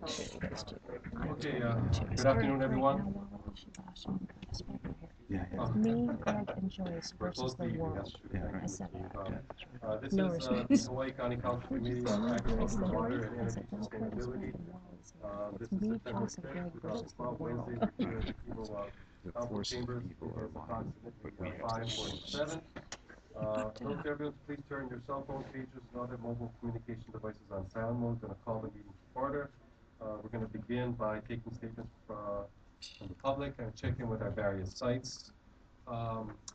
Okay, good afternoon, everyone. Me, Greg, and Joyce versus the world. I said that. This is the Hawaii County Council Committee on Agriculture, Water, and Energy Sustainability. This is September 5th, 2012, Wednesday. We're here at the Kilo Council Chambers. It is approximately 5:47. Those areas, please turn your cell phone pages and other mobile communication devices on silent mode. We're going to call the meeting to order. We're going to begin by taking statements from the public and check in with our various sites.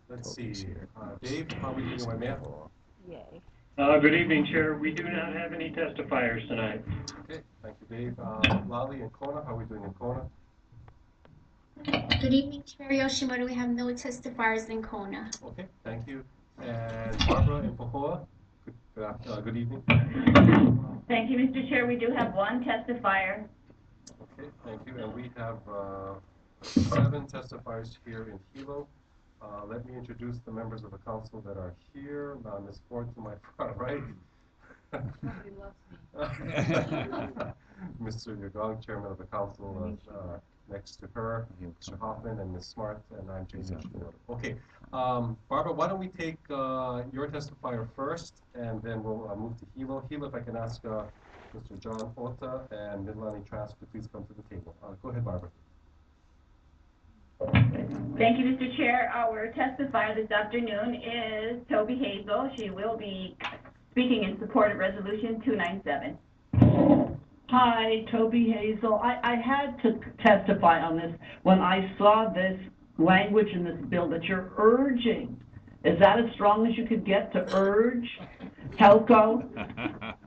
Let's see. Dave, how are we doing, my man? Yay. Good evening, Chair. We do not have any testifiers tonight. Okay, thank you, Dave. Lali and Kona, how are we doing in Kona? Good evening, Chair Yoshimoto. We have no testifiers in Kona. Okay, thank you. And Barbara and Pohoa, good evening. Thank you, Mr. Chair. We do have one testifier. Okay, thank you. And we have 7 testifiers here in Hilo. Let me introduce the members of the council that are here. Ms. Ford to my far right. Nobody loves me. Mr. Yagong, chairman of the council, next to her, Mr. Hoffman and Ms. Smart, and I'm James Yoshimoto. Okay, Barbara, why don't we take your testifier first, and then we'll move to Hilo. Hilo, if I can ask Mr. John Ota and Mililani Trask to please come to the table. Go ahead, Barbara. Thank you, Mr. Chair. Our testifier this afternoon is Toby Hazel. She will be speaking in support of Resolution 297. Hi, Toby Hazel. I had to testify on this when I saw this language in this bill that you're urging. Is that as strong as you could get to urge? HELCO?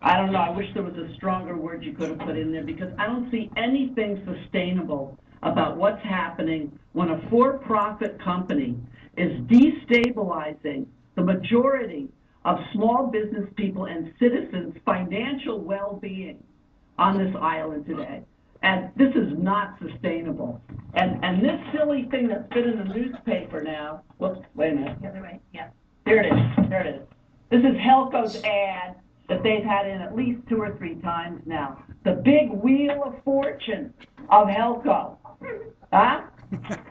I don't know. I wish there was a stronger word you could have put in there because I don't see anything sustainable about what's happening when a for-profit company is destabilizing the majority of small business people and citizens' financial well-being on this island today. And this is not sustainable. And this silly thing that's been in the newspaper now, whoops, wait a minute. The other way, yeah. There it is, there it is. This is HELCO's ad that they've had in at least 2 or 3 times now. The big wheel of fortune of HELCO. Huh?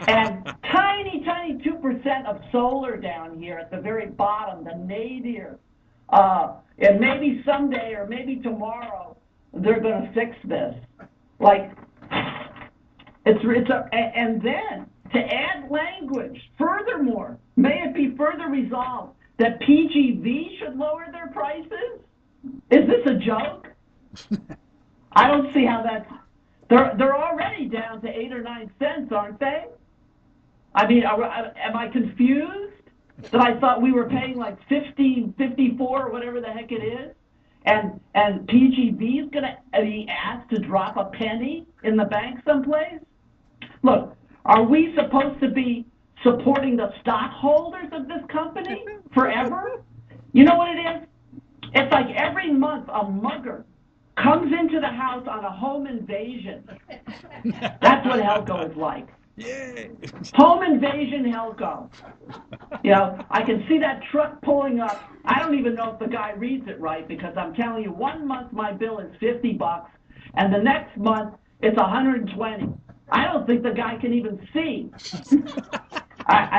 And tiny 2% of solar down here at the very bottom, the nadir. And maybe someday or maybe tomorrow they're going to fix this. Like, and then to add language, furthermore, may it be further resolved that PGV should lower their prices? Is this a joke? I don't see how that's. They're already down to 8 or 9 cents, aren't they? I mean, am I confused that I thought we were paying like 54 or whatever the heck it is? And PGV is going to be asked to drop a penny in the bank someplace? Look, are we supposed to be supporting the stockholders of this company forever? You know what it is? It's like every month a mugger comes into the house on a home invasion. That's what HELCO is like. Yay! Home invasion HELCO. You know, I can see that truck pulling up. I don't even know if the guy reads it right because I'm telling you, 1 month my bill is $50 and the next month it's 120. I don't think the guy can even see.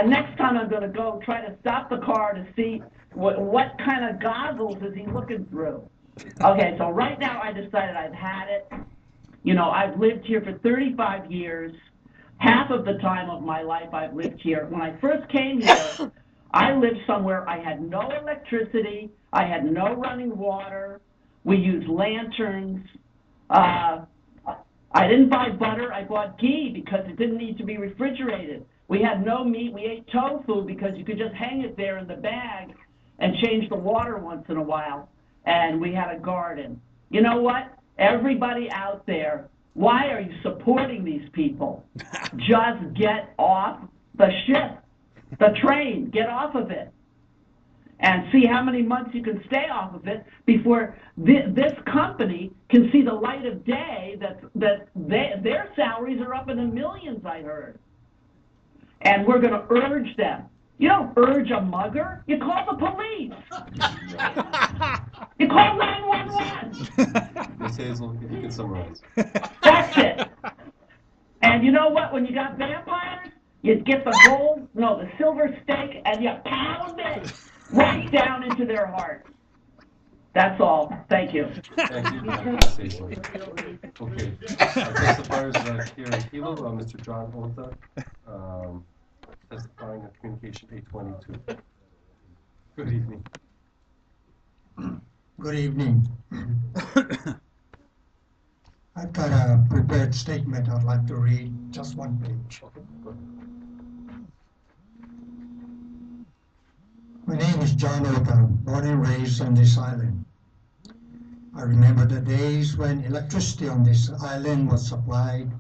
Next time I'm going to go try to stop the car to see what kind of goggles is he looking through. Okay, so right now I decided I've had it. You know, I've lived here for 35 years. Half of the time of my life I've lived here. When I first came here, I lived somewhere I had no electricity, I had no running water, we used lanterns. I didn't buy butter, I bought ghee because it didn't need to be refrigerated. We had no meat, we ate tofu because you could just hang it there in the bag and change the water once in a while. And we had a garden. You know what? Everybody out there, why are you supporting these people? Just get off the ship, the train, get off of it. And see how many months you can stay off of it before this company can see the light of day that their salaries are up in the millions, I heard. And we're going to urge them. You don't urge a mugger, you call the police. You call 911. Ms. Hazel, if you can summarize. That's And you know what? When you got vampires, you get the the silver stake, and you pound it right down into their heart. That's all. Thank you. Thank you. Ms. Hazel. Okay. Testifiers, Kerri Kilo, Mr. John Ota, testifying on communication 822. Good evening. Good evening. I've got a prepared statement I'd like to read, just one page. Okay, go ahead. My name is John Ota, born and raised on this island. I remember the days when electricity on this island was supplied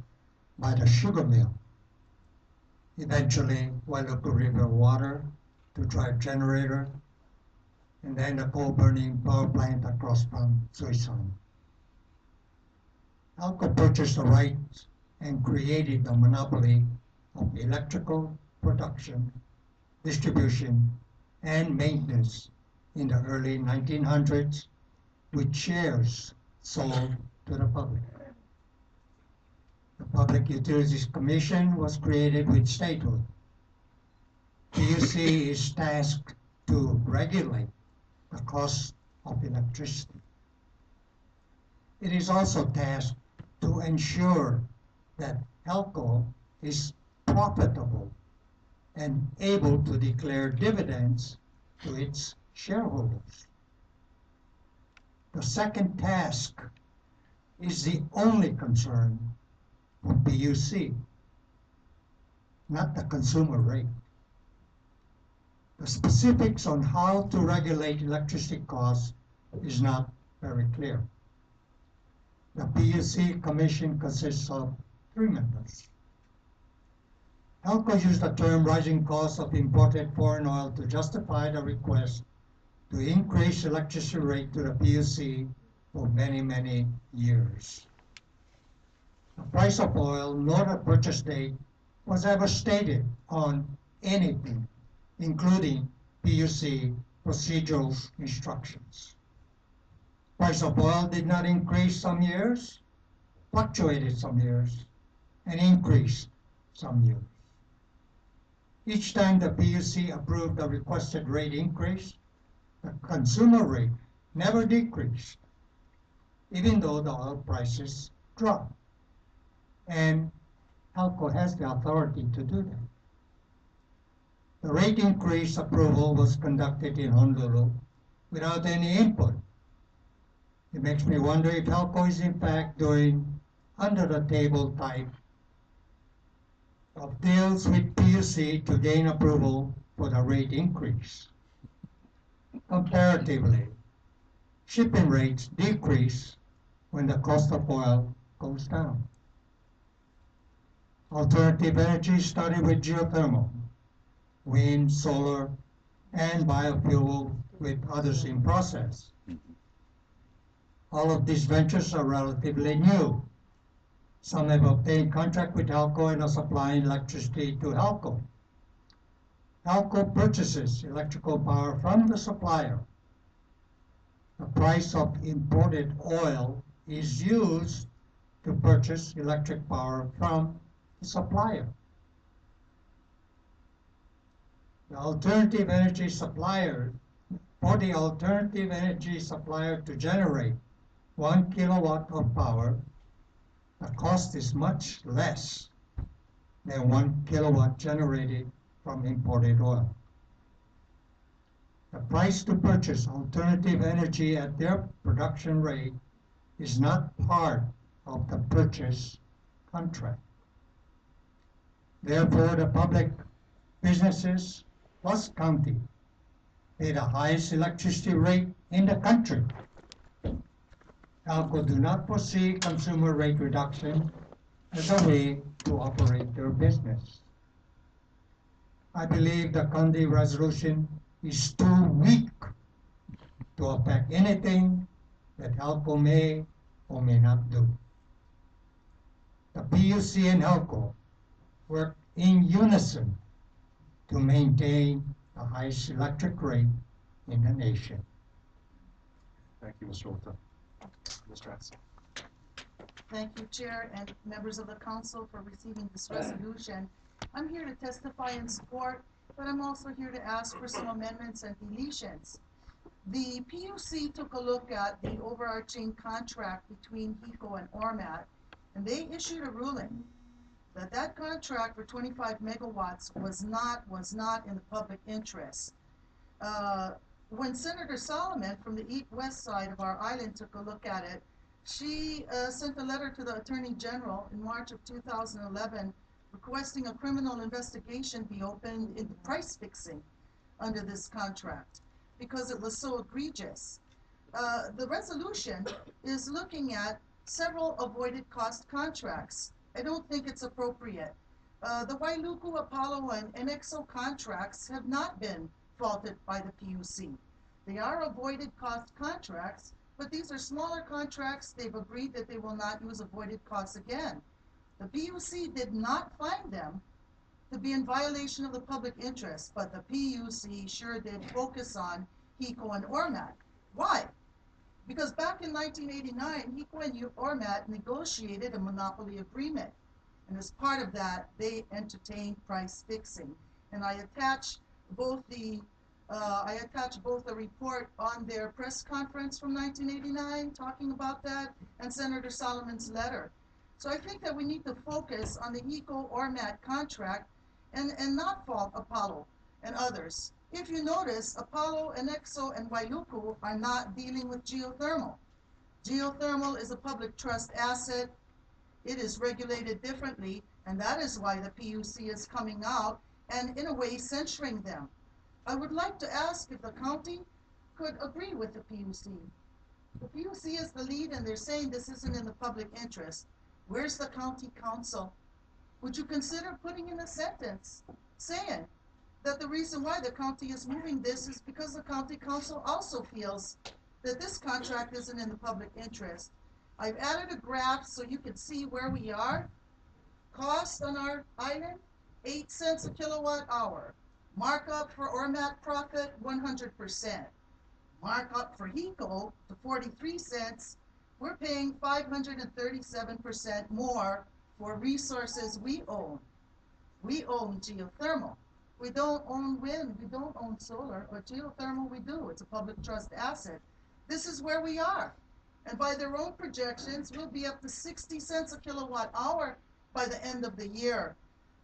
by the sugar mill. Eventually, Wailuku River water to drive generator, and then the coal-burning power plant across from Suisun. HELCO purchased the rights and created the monopoly of electrical production, distribution, and maintenance in the early 1900s, with shares sold to the public. The Public Utilities Commission was created with statehood. PUC is tasked to regulate the cost of electricity. It is also tasked to ensure that HELCO is profitable and able to declare dividends to its shareholders. The second task is the only concern for PUC, not the consumer rate. The specifics on how to regulate electricity costs is not very clear. The PUC Commission consists of 3 members. HELCO used the term rising costs of imported foreign oil to justify the request to increase electricity rate to the PUC for many, many years. The price of oil nor the purchase date was ever stated on anything, including PUC procedural instructions. Price of oil did not increase some years, fluctuated some years, and increased some years. Each time the PUC approved the requested rate increase, the consumer rate never decreased, even though the oil prices dropped. And HELCO has the authority to do that. The rate increase approval was conducted in Honolulu without any input. It makes me wonder if HELCO is in fact doing under-the-table type of deals with PUC to gain approval for the rate increase. Comparatively, shipping rates decrease when the cost of oil goes down. Alternative energy started with geothermal, wind, solar, and biofuel with others in process. All of these ventures are relatively new. Some have obtained contract with HELCO and are supplying electricity to HELCO. HELCO purchases electrical power from the supplier. The price of imported oil is used to purchase electric power from the supplier. The alternative energy supplier, for the alternative energy supplier to generate 1 kilowatt of power, the cost is much less than 1 kilowatt generated from imported oil. The price to purchase alternative energy at their production rate is not part of the purchase contract. Therefore, the public businesses plus county pay the highest electricity rate in the country. HELCO do not foresee consumer rate reduction as a way to operate their business. I believe the county resolution is too weak to affect anything that HELCO may or may not do. The PUC and HELCO work in unison to maintain the highest electric rate in the nation. Thank you, Mr. Ota. Mr. Ernst. Thank you, Chair and members of the council for receiving this resolution. I'm here to testify in support, but I'm also here to ask for some amendments and deletions. The PUC took a look at the overarching contract between HECO and Ormat, and they issued a ruling that that contract for 25 megawatts was not in the public interest. When Senator Solomon from the west side of our island took a look at it, she sent a letter to the Attorney General in March of 2011 requesting a criminal investigation be opened into price fixing under this contract because it was so egregious. The resolution is looking at several avoided cost contracts. I don't think it's appropriate. The Wailuku, Apollo, and NXO contracts have not been faulted by the PUC. They are avoided cost contracts, but these are smaller contracts. They've agreed that they will not use avoided costs again. The PUC did not find them to be in violation of the public interest, but the PUC sure did focus on HECO and Ormat. Why? Because back in 1989, HECO and Ormat negotiated a monopoly agreement. And as part of that, they entertained price fixing. And I attach both the report on their press conference from 1989 talking about that and Senator Solomon's letter. So I think that we need to focus on the HECO-Ormat contract and not fault Apollo and others. If you notice, Apollo, NXO, and Wailuku are not dealing with geothermal. Geothermal is a public trust asset. It is regulated differently, and that is why the PUC is coming out and, in a way, censuring them. I would like to ask if the county could agree with the PUC. The PUC is the lead, and they're saying this isn't in the public interest. Where's the county council? Would you consider putting in a sentence saying that the reason why the county is moving this is because the county council also feels that this contract isn't in the public interest? I've added a graph so you can see where we are. Cost on our island, 8 cents a kilowatt hour. Markup for Ormat profit, 100%. Markup for HECO to 43 cents. We're paying 537% more for resources we own. We own geothermal. We don't own wind, we don't own solar, but geothermal we do. It's a public trust asset. This is where we are. And by their own projections, we'll be up to 60 cents a kilowatt hour by the end of the year.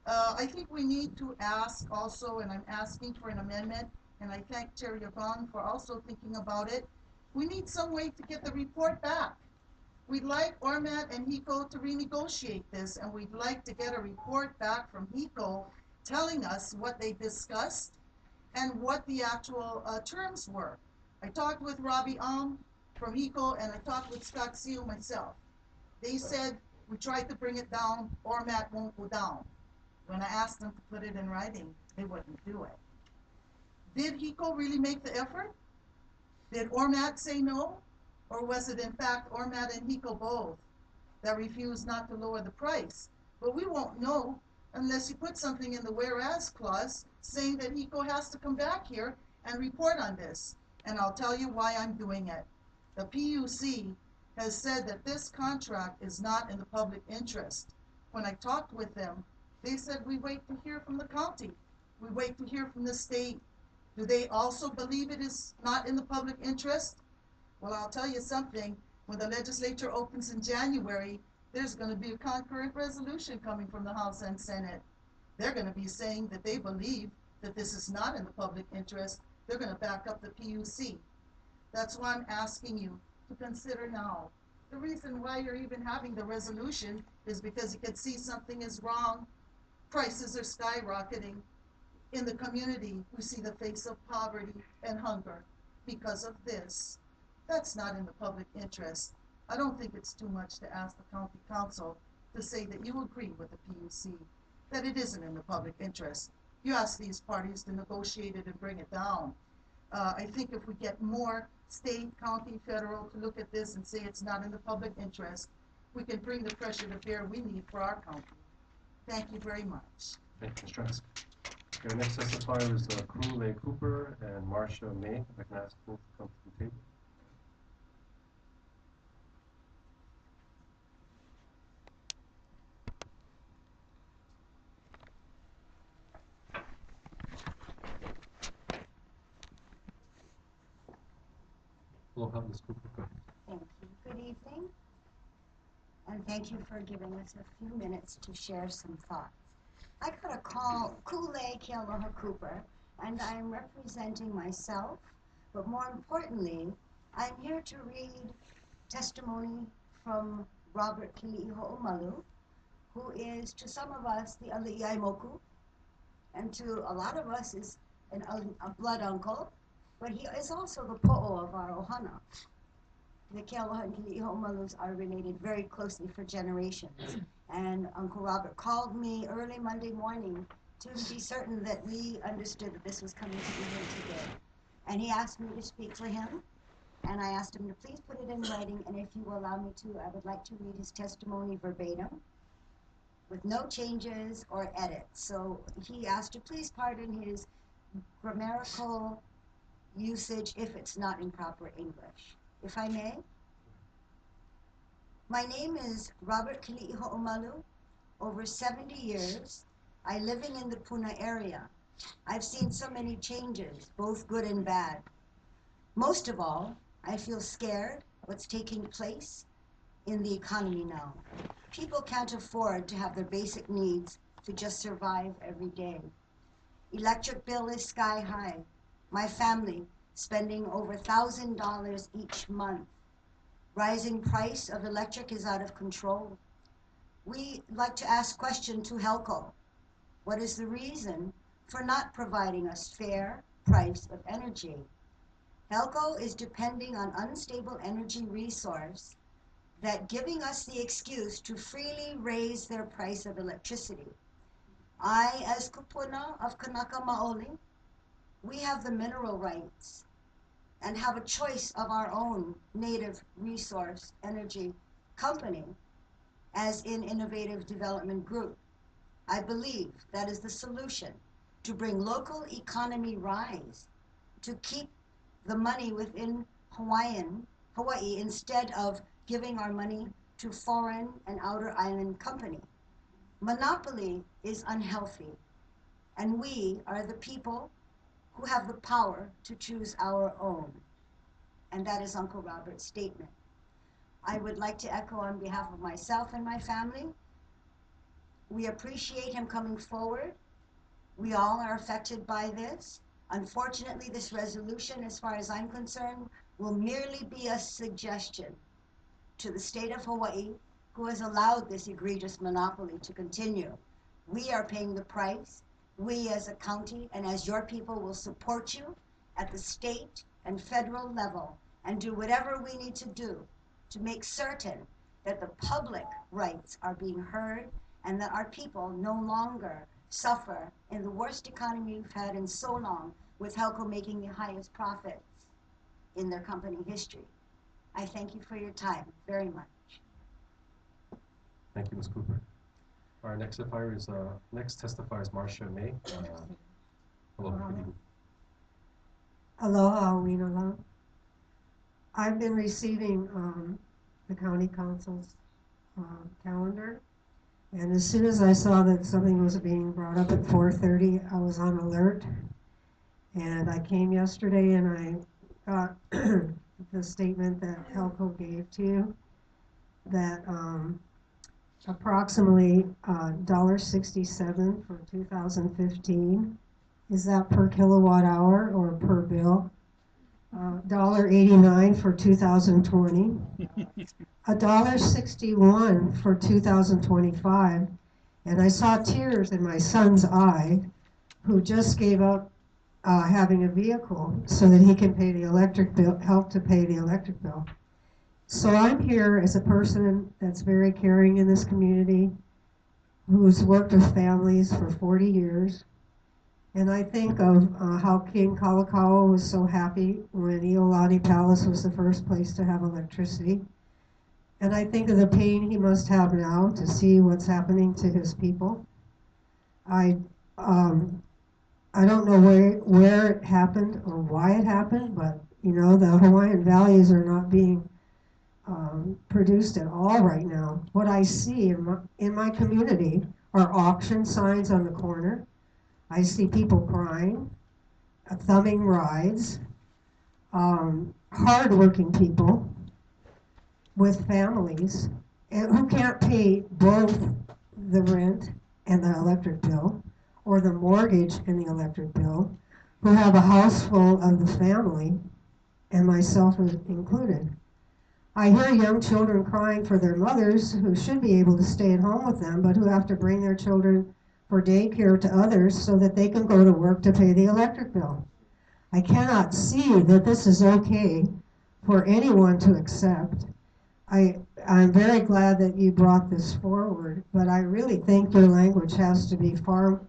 I think we need to ask also, and I'm asking for an amendment, and I thank Chair Yvonne for also thinking about it. We need some way to get the report back. We'd like Ormat and HECO to renegotiate this, and we'd like to get a report back from HECO telling us what they discussed and what the actual terms were. I talked with Robbie from HECO, and I talked with Scott Seal myself. They said, we tried to bring it down, Ormat won't go down. When I asked them to put it in writing, they wouldn't do it. Did HECO really make the effort? Did Ormat say no? Or was it in fact Ormat and HECO both that refused not to lower the price? But we won't know unless you put something in the whereas clause saying that HECO has to come back here and report on this. And I'll tell you why I'm doing it. The PUC has said that this contract is not in the public interest. When I talked with them, they said we wait to hear from the county. We wait to hear from the state. Do they also believe it is not in the public interest? Well, I'll tell you something. When the legislature opens in January, there's going to be a concurrent resolution coming from the House and Senate. They're going to be saying that they believe that this is not in the public interest. They're going to back up the PUC. That's why I'm asking you to consider now. The reason why you're even having the resolution is because you can see something is wrong. Prices are skyrocketing. In the community, we see the face of poverty and hunger because of this. That's not in the public interest. I don't think it's too much to ask the county council to say that you agree with the PUC, that it isn't in the public interest. You ask these parties to negotiate it and bring it down. I think if we get more state, county, federal to look at this and say it's not in the public interest, we can bring the pressure to bear we need for our county. Thank you very much. Thank you, Ms. Trask. Okay, next testifier is Kuulei Cooper and Marsha May. If I can ask both to come to the table. Aloha, Ms. Cooper. Thank you. Good evening. And thank you for giving us a few minutes to share some thoughts. I got a call, Kuulei Cooper, and I'm representing myself, but more importantly, I'm here to read testimony from Robert Kili'iho'omalu, who is to some of us the Ali'i Moku, and to a lot of us is a blood uncle, but he is also the po'o of our ohana. The Kealoha and Kili'iho'omalus are related very closely for generations. And Uncle Robert called me early Monday morning to be certain that we understood that this was coming to be here today. And he asked me to speak for him, and I asked him to please put it in writing, and if you will allow me to, I would like to read his testimony verbatim, with no changes or edits. So he asked to please pardon his grammatical usage if it's not in proper English. If I may. My name is Robert Kili'iho'omalu. Over 70 years, I living in the Puna area. I've seen so many changes, both good and bad. Most of all, I feel scared what's taking place in the economy now. People can't afford to have their basic needs to just survive every day. Electric bill is sky high. My family spending over $1,000 each month. Rising price of electric is out of control. We like to ask question to HELCO. What is the reason for not providing us fair price of energy? HELCO is depending on unstable energy resource that giving us the excuse to freely raise their price of electricity. I, as kupuna of Kanaka Maoli, we have the mineral rights and have a choice of our own native resource energy company as in Innovative Development Group. I believe that is the solution to bring local economy rise, to keep the money within Hawaii instead of giving our money to foreign and outer island company. Monopoly is unhealthy, and we are the people who have the power to choose our own. And that is Uncle Robert's statement. I would like to echo on behalf of myself and my family. We appreciate him coming forward. We all are affected by this. Unfortunately, this resolution, as far as I'm concerned, will merely be a suggestion to the state of Hawaii, who has allowed this egregious monopoly to continue. We are paying the price. We as a county and as your people will support you at the state and federal level and do whatever we need to do to make certain that the public rights are being heard and that our people no longer suffer in the worst economy we've had in so long, with HELCO making the highest profits in their company history. I thank you for your time very much. Thank you, Ms. Cooper. Our next testifier is Marsha May. Hello, good evening. Aloha, Winala. I've been receiving the county council's calendar, and as soon as I saw that something was being brought up at 4:30, I was on alert. And I came yesterday and I got the statement that HELCO gave to you, that approximately $1.67 for 2015. Is that per kilowatt hour or per bill? $1.89 for 2020. $1.61 for 2025. And I saw tears in my son's eye, who just gave up having a vehicle so that he can pay the electric bill, help to pay the electric bill. So I'm here as a person that's very caring in this community, who's worked with families for 40 years. And I think of how King Kalakaua was so happy when Iolani Palace was the first place to have electricity. And I think of the pain he must have now to see what's happening to his people. I don't know where it happened or why it happened, but you know, the Hawaiian values are not being produced at all right now. What I see in my community are auction signs on the corner. I see people crying, thumbing rides. hardworking people with families and who can't pay both the rent and the electric bill, or the mortgage and the electric bill, who have a house full of the family, and myself included. I hear young children crying for their mothers who should be able to stay at home with them, but who have to bring their children for daycare to others so that they can go to work to pay the electric bill. I cannot see that this is okay for anyone to accept. I'm very glad that you brought this forward, but I really think your language has to be far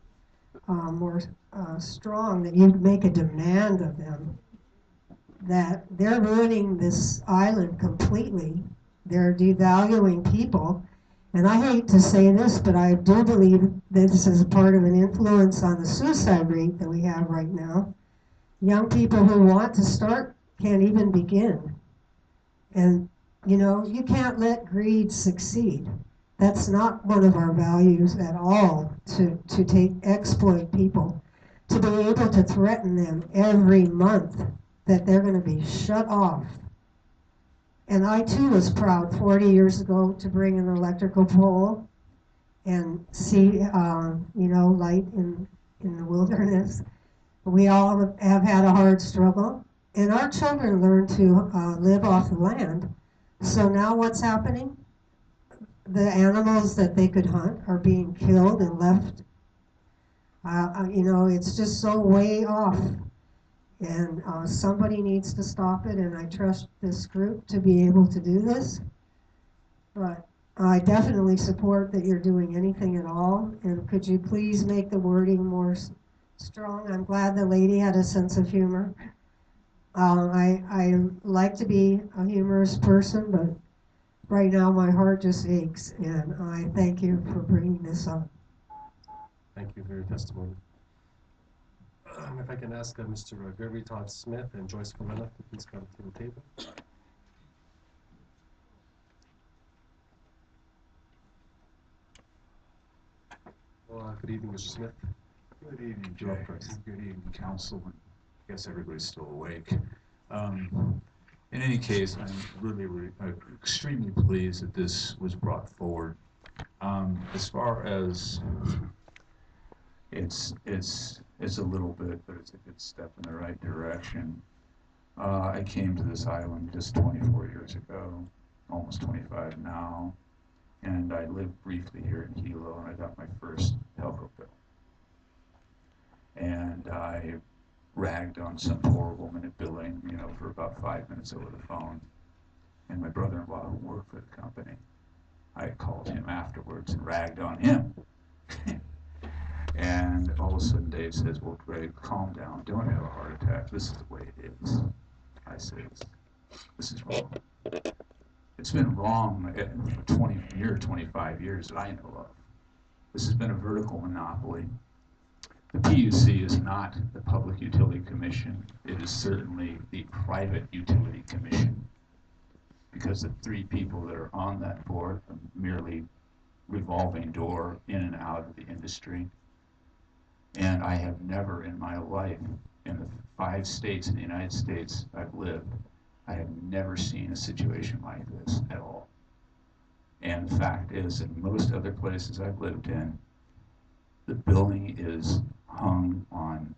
more strong, that you make a demand of them, that they're ruining this island completely. They're devaluing people. And I hate to say this, but I do believe this is part of an influence on the suicide rate that we have right now. Young people who want to start can't even begin. And you know, you can't let greed succeed. That's not one of our values at all, to exploit people, to be able to threaten them every month that they're going to be shut off. And I too was proud 40 years ago to bring an electrical pole and see, light in the wilderness. We all have had a hard struggle, and our children learn to live off the land. So now what's happening? The animals that they could hunt are being killed and left. It's just so way off. And somebody needs to stop it, and I trust this group to be able to do this. But I definitely support that you're doing anything at all. And could you please make the wording more strong? I'm glad the lady had a sense of humor. I like to be a humorous person, but right now my heart just aches, and I thank you for bringing this up. Thank you for your testimony. If I can ask Mr. Gregory Todd Smith and Joyce Folena to please come to the table. Well, good evening, Mr. Smith. Good evening, Jay. Good evening, Council. I guess everybody's still awake. In any case, I'm really extremely pleased that this was brought forward. As far as it's a little bit, but it's a good step in the right direction. I came to this island just 24 years ago, almost 25 now, and I lived briefly here in Hilo, and I got my first HELCO bill. And I ragged on some poor woman at billing, for about 5 minutes over the phone. And my brother-in-law, who worked for the company, I called him afterwards and ragged on him. And all of a sudden Dave says, well, Greg, calm down, don't have a heart attack, this is the way it is. I said, this is wrong. It's been wrong for 25 years that I know of. This has been a vertical monopoly. The PUC is not the Public Utility Commission. It is certainly the Private Utility Commission, because the three people that are on that board are merely revolving door in and out of the industry. And I have never in my life, in the 5 states in the United States I've lived, I have never seen a situation like this at all. And the fact is that most other places I've lived in, the billing is hung on,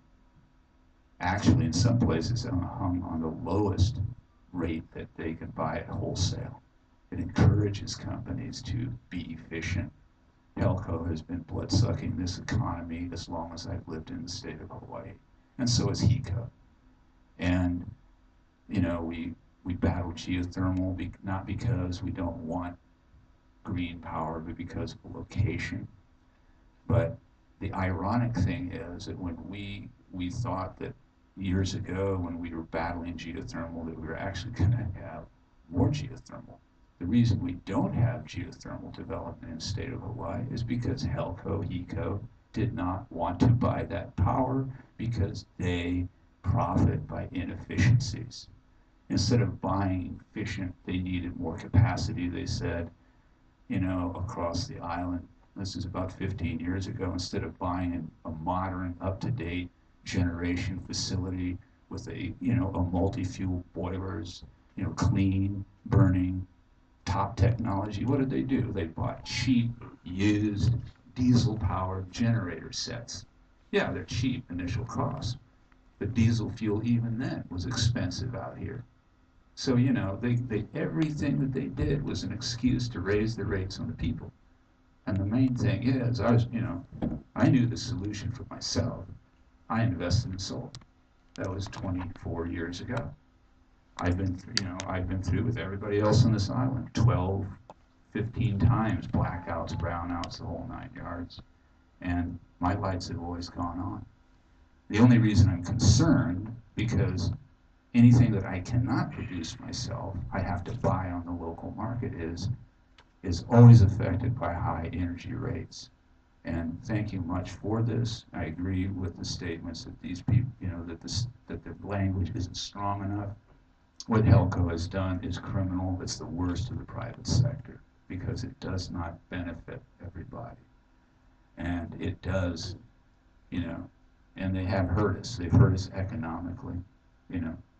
actually in some places hung on the lowest rate that they can buy at wholesale. It encourages companies to be efficient. HELCO has been blood-sucking this economy as long as I've lived in the state of Hawaii, and so is HECO. And we battle geothermal, not because we don't want green power, but because of the location. But the ironic thing is that when we thought that years ago when we were battling geothermal that we were actually going to have more geothermal. The reason we don't have geothermal development in the state of Hawaii is because HELCO HECO did not want to buy that power because they profit by inefficiencies. Instead of buying efficient, they needed more capacity, they said, across the island. This is about 15 years ago. Instead of buying a modern, up-to-date generation facility with a multi-fuel boilers, clean, burning, top technology. What did they do? They bought cheap, used, diesel-powered generator sets. Yeah, they're cheap initial cost, but diesel fuel even then was expensive out here. So, they everything that they did was an excuse to raise the rates on the people. And the main thing is, I knew the solution for myself. I invested in solar. That was 24 years ago. I've been through with everybody else on this island, 12, 15 times, blackouts, brownouts, the whole 9 yards. And my lights have always gone on. The only reason I'm concerned, because anything that I cannot produce myself, I have to buy on the local market, is always affected by high energy rates. And thank you much for this. I agree with the statements that these people, that the language isn't strong enough. What HELCO has done is criminal. It's the worst of the private sector because it does not benefit everybody. And it does, and they have hurt us. They've hurt us economically,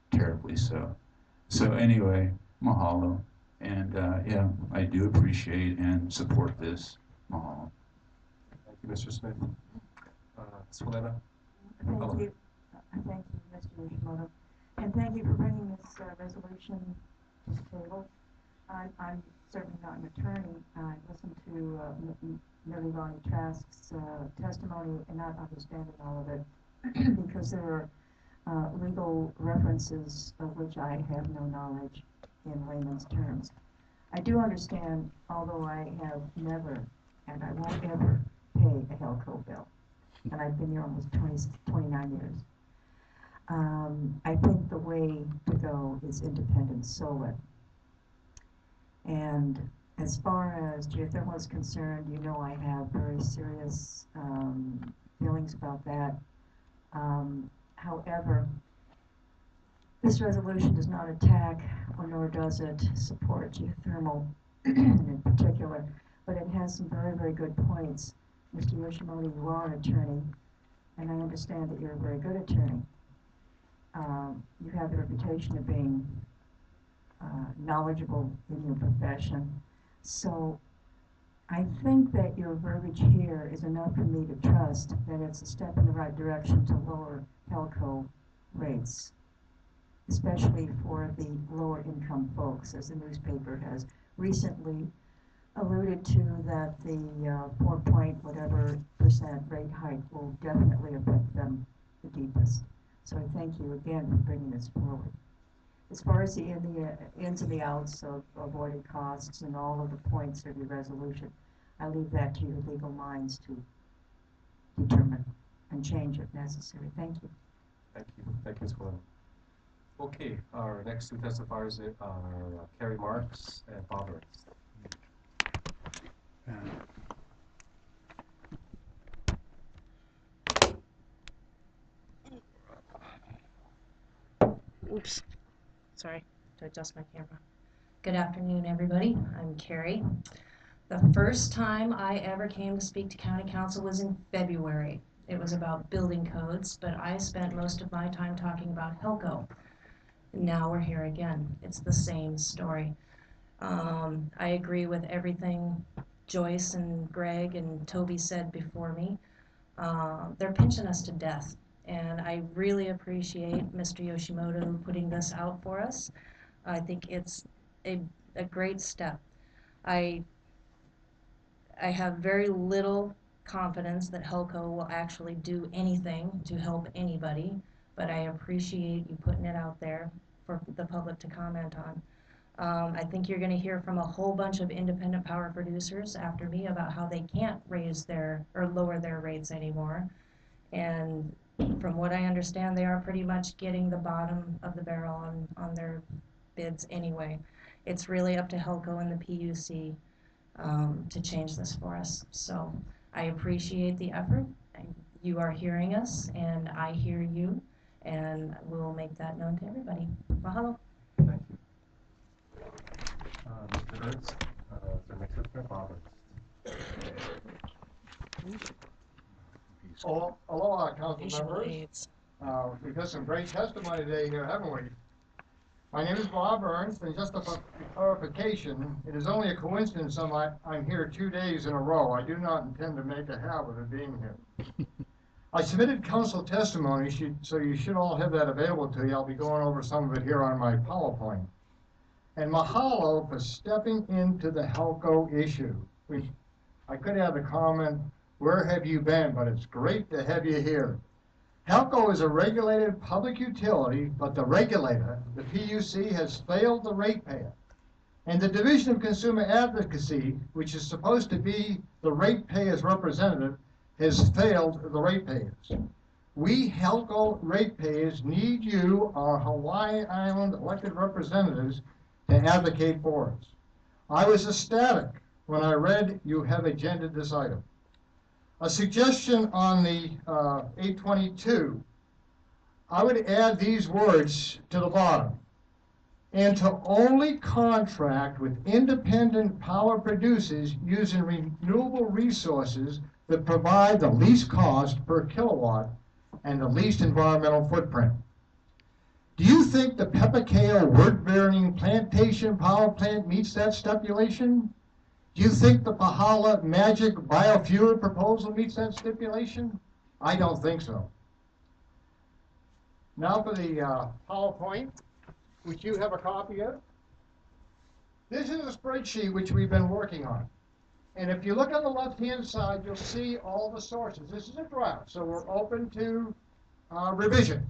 terribly so. So anyway, mahalo. And yeah, I do appreciate and support this. Mahalo. Thank you, Mr. Smith. Ms. Folena? Thank you. Thank you, Mr. Yoshimoto. And thank you for bringing this resolution to the table. I'm certainly not an attorney. I listened to Mililani Trask's testimony and not understanding all of it because there are legal references of which I have no knowledge in layman's terms. I do understand, although I have never, and I won't ever, pay a HELCO bill. And I've been here almost 29 years. I think the way to go is independent solar. And as far as geothermal is concerned, I have very serious feelings about that. However, this resolution does not attack, or nor does it support geothermal in particular, but it has some very, very good points. Mr. Yoshimoto, you are an attorney, and I understand that you're a very good attorney. You have the reputation of being knowledgeable in your profession. So I think that your verbiage here is enough for me to trust that it's a step in the right direction to lower HELCO rates, especially for the lower income folks, as the newspaper has recently alluded to, that the 4-point-whatever% rate hike will definitely affect them the deepest. So I thank you again for bringing this forward. As far as the ins and the outs of avoided costs and all of the points of your resolution, I leave that to your legal minds to determine and change if necessary. Thank you. Thank you. Thank you, Ms. Folena. Okay, our next two testifiers are Kerri Marks and Ernst. Oops, sorry, to adjust my camera. Good afternoon, everybody. I'm Kerri. The first time I ever came to speak to County Council was in February. It was about building codes, but I spent most of my time talking about HELCO. Now we're here again. It's the same story. I agree with everything Joyce and Greg and Toby said before me. They're pinching us to death. And I really appreciate Mr. Yoshimoto putting this out for us. I think it's a great step. I have very little confidence that HELCO will actually do anything to help anybody, but I appreciate you putting it out there for the public to comment on. I think you're going to hear from a whole bunch of independent power producers after me about how they can't raise their or lower their rates anymore. And from what I understand, they are pretty much getting the bottom of the barrel on their bids anyway. It's really up to HELCO and the PUC to change this for us. So I appreciate the effort. You are hearing us, and I hear you, and we'll make that known to everybody. Mahalo. Thank you. Mr. Ernst, the next testifier, Ernst. Aloha, council members. We've had some great testimony today here, haven't we? My name is Bob Ernst, and just for clarification, it is only a coincidence I'm here 2 days in a row. I do not intend to make a habit of being here. I submitted council testimony, so you should all have that available to you. I'll be going over some of it here on my PowerPoint. And mahalo for stepping into the HELCO issue. I could have the comment, where have you been? But it's great to have you here. HELCO is a regulated public utility, but the regulator, the PUC, has failed the ratepayer. And the Division of Consumer Advocacy, which is supposed to be the ratepayer's representative, has failed the ratepayers. We HELCO ratepayers need you, our Hawaiian Island elected representatives, to advocate for us. I was ecstatic when I read you have agended this item. A suggestion on the 822, I would add these words to the bottom, and to only contract with independent power producers using renewable resources that provide the least cost per kilowatt and the least environmental footprint. Do you think the Pepacao wood-burning plantation power plant meets that stipulation? Do you think the Pahala magic biofuel proposal meets that stipulation? I don't think so. Now for the PowerPoint, which you have a copy of. This is a spreadsheet which we've been working on. And if you look on the left-hand side, you'll see all the sources. This is a draft, so we're open to revision.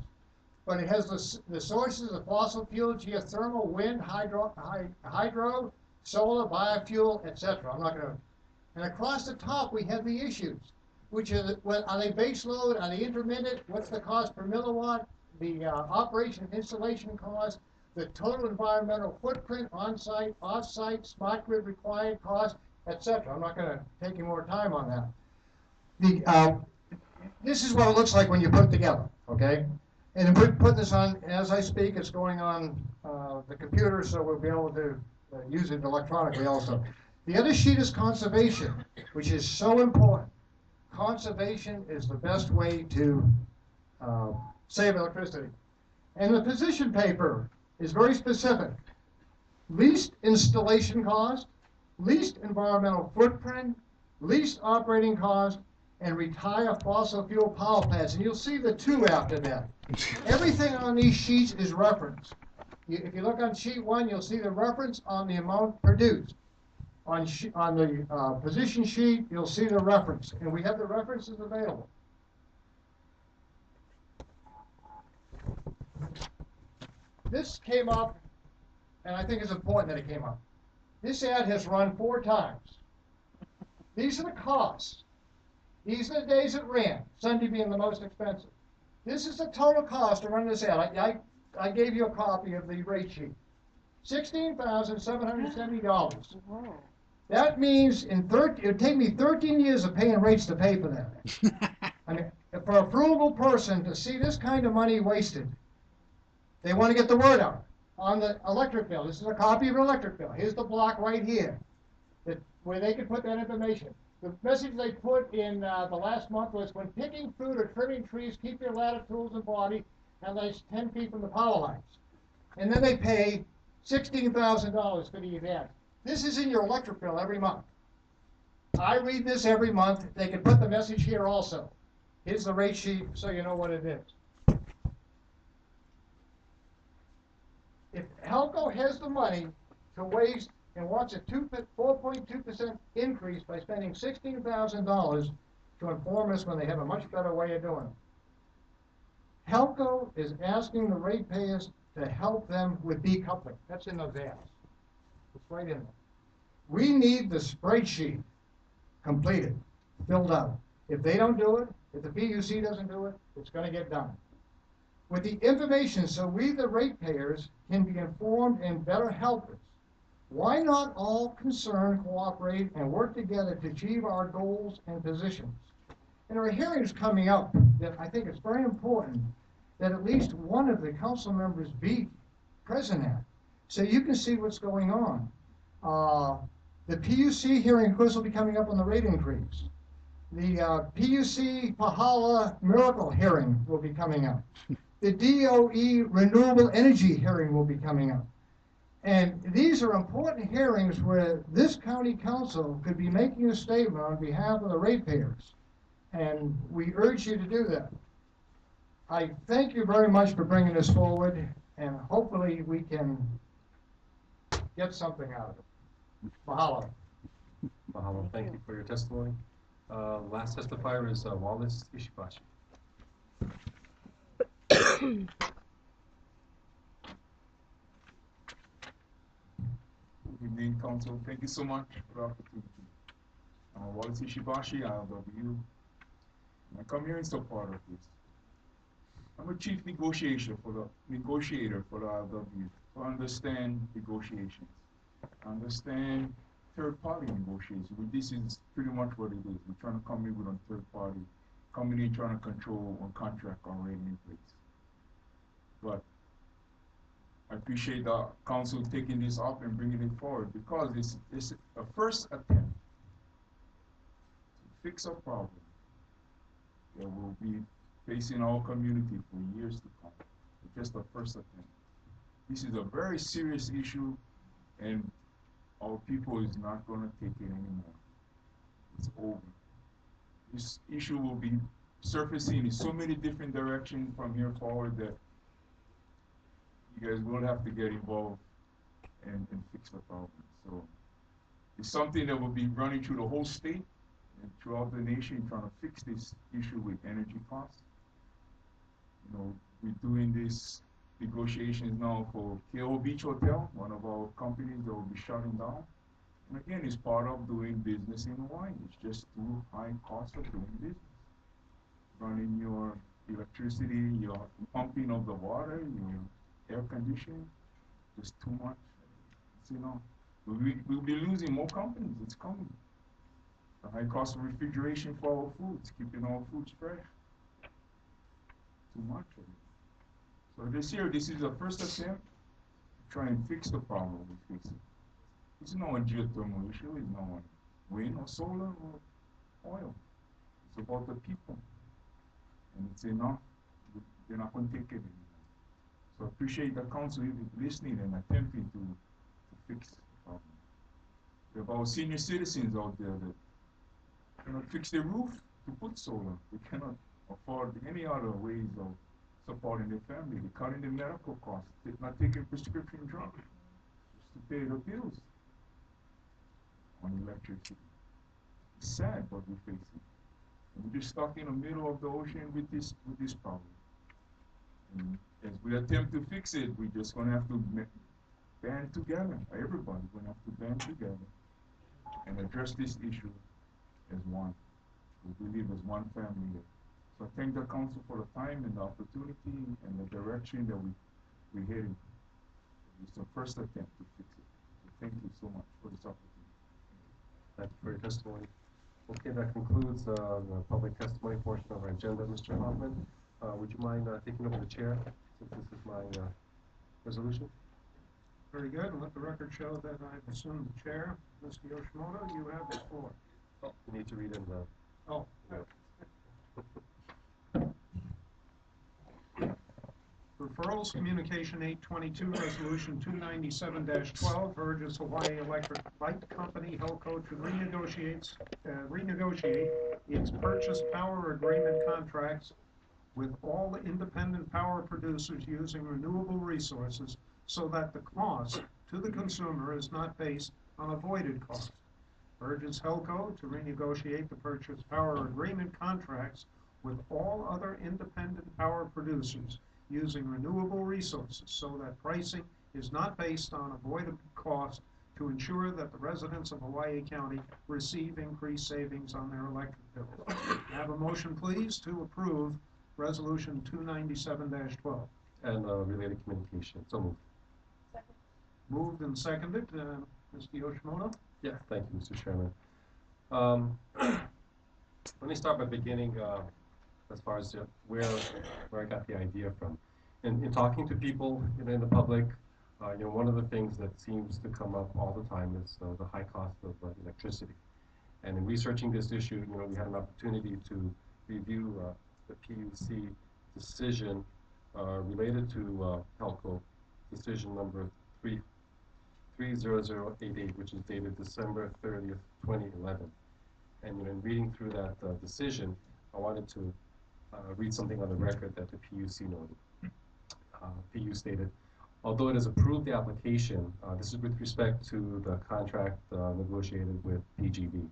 But it has the sources of fossil fuel, geothermal, wind, hydro, solar, biofuel, etc. I'm not going to. And across the top, we have the issues, which are, are they base load? Are they intermittent? What's the cost per milliwatt? The operation and installation cost, the total environmental footprint, on-site, off-site, smart grid required cost, etc. I'm not going to take any more time on that. This is what it looks like when you put it together, okay? And we put this on, as I speak, it's going on the computer, so we'll be able to use it electronically also. The other sheet is conservation, which is so important. Conservation is the best way to save electricity. And the position paper is very specific. Least installation cost, least environmental footprint, least operating cost, and retire fossil fuel power plants. And you'll see the two after that. Everything on these sheets is referenced. If you look on sheet 1, you'll see the reference on the amount produced. On the position sheet, you'll see the reference. And we have the references available. This came up, and I think it's important that it came up. This ad has run 4 times. These are the costs. These are the days it ran, Sunday being the most expensive. This is the total cost to run this ad. I gave you a copy of the rate sheet. $16,770. That means it would take me 13 years of paying rates to pay for that. I mean, for a frugal person to see this kind of money wasted, they want to get the word out on the electric bill. This is a copy of an electric bill. Here's the block right here where they can put that information. The message they put in the last month was, when picking fruit or trimming trees, keep your ladder, tools, and body at least 10 feet from the power lines. And then they pay $16,000 for the event. This is in your electric bill every month. I read this every month. They can put the message here also. Here's the rate sheet so you know what it is. If HELCO has the money to waste and wants a 4.2% increase by spending $16,000 to inform us when they have a much better way of doing it. HELCO is asking the ratepayers to help them with decoupling. That's in those ads. It's right in there. We need the spreadsheet completed, filled out. If they don't do it, if the PUC doesn't do it, it's going to get done. With the information so we, the ratepayers, can be informed and better helpers, why not all concerned cooperate and work together to achieve our goals and positions? And there are hearings coming up that I think it's very important that at least one of the council members be present at, so you can see what's going on. The PUC hearing, of course, will be coming up on the rate increase. The PUC Pahala Miracle hearing will be coming up. The DOE Renewable Energy hearing will be coming up. And these are important hearings where this county council could be making a statement on behalf of the ratepayers. And we urge you to do that. I thank you very much for bringing this forward, and hopefully we can get something out of it. Mahalo. Mahalo. Thank you for your testimony. Last testifier is Wallace Ishibashi. Good evening, Council. Thank you so much for the opportunity. Wallace Ishibashi, ILW. I come here in support of this. I'm a chief negotiator for the ILW to understand negotiations, understand third-party negotiations. This is pretty much what it is. We're trying to come in with a third-party, coming in trying to control a contract already in place. But I appreciate the council taking this up and bringing it forward because it's a first attempt to fix a problem that will be facing our community for years to come. It's just a first attempt. This is a very serious issue, and our people is not going to take it anymore. It's over. This issue will be surfacing in so many different directions from here forward that you guys will have to get involved and fix the problem. So it's something that will be running through the whole state and throughout the nation, trying to fix this issue with energy costs. You know, we're doing this negotiations now for KO Beach Hotel, one of our companies that will be shutting down. And again, it's part of doing business in Hawaii. It's just too high cost of doing business. Running your electricity, your pumping of the water, your air conditioning, just too much. You know, we'll be losing more companies. It's coming. The high cost of refrigeration for our foods, keeping our foods fresh. Too much of it. So this year, this is the first attempt to try and fix the problem we're facing. This is not a geothermal issue, it's not on wind or solar or oil. It's about the people. And it's enough. They're not going to take it anymore. So I appreciate the council listening and attempting to fix the problem. We have our senior citizens out there that cannot fix their roof to put solar. They cannot afford any other ways of supporting their family. They're cutting their medical costs. They're not taking prescription drugs just to pay the bills on electricity. It's sad what we're facing. And we're just stuck in the middle of the ocean with this problem. And as we attempt to fix it, we're just going to have to band together. Everybody's going to have to band together and address this issue as one. We live as one family here. So I thank the council for the time and the opportunity and the direction that we're heading. It's the first attempt to fix it. So thank you so much for this opportunity. Thank you for your testimony. Okay, that concludes the public testimony portion of our agenda. Mr. Hoffman, would you mind taking over the chair since this is my resolution? Very good, and let the record show that I've assumed the chair. Mr. Yoshimoto, you have the floor. Oh, you need to read in the... Oh. Yeah. Referrals, Communication 822, Resolution 297-12, urges Hawaii Electric Light Company, HELCO, to renegotiate its purchase power agreement contracts with all independent power producers using renewable resources so that the cost to the consumer is not based on avoided cost. Urges HELCO to renegotiate the purchase power agreement contracts with all other independent power producers using renewable resources so that pricing is not based on avoidable cost to ensure that the residents of Hawaii County receive increased savings on their electric bills. Have a motion, please, to approve Resolution 297-12. And related communication. So moved. Second. Moved and seconded. Mr. Yoshimoto? Yeah, thank you, Mr. Chairman. Let me start by beginning as far as where I got the idea from. In talking to people in the public, one of the things that seems to come up all the time is the high cost of electricity. And in researching this issue, we had an opportunity to review the PUC decision related to HELCO, decision number 30088, which is dated December 30th, 2011. And in reading through that decision, I wanted to read something on the record that the PUC noted. PU stated, although it has approved the application, this is with respect to the contract negotiated with PGV.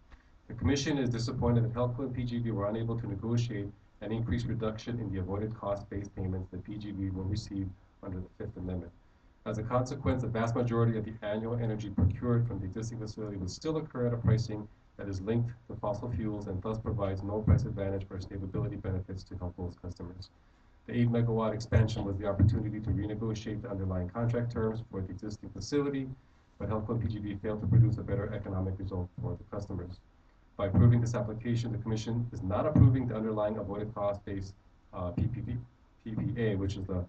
The Commission is disappointed that HELCO and PGV were unable to negotiate an increased reduction in the avoided cost-based payments that PGV will receive under the Fifth Amendment. As a consequence, the vast majority of the annual energy procured from the existing facility will still occur at a pricing that is linked to fossil fuels and thus provides no price advantage for stability benefits to HELCO's customers. The 8 megawatt expansion was the opportunity to renegotiate the underlying contract terms for the existing facility, but HELCO and PGV failed to produce a better economic result for the customers. By approving this application, the Commission is not approving the underlying avoided cost-based PPA, which is the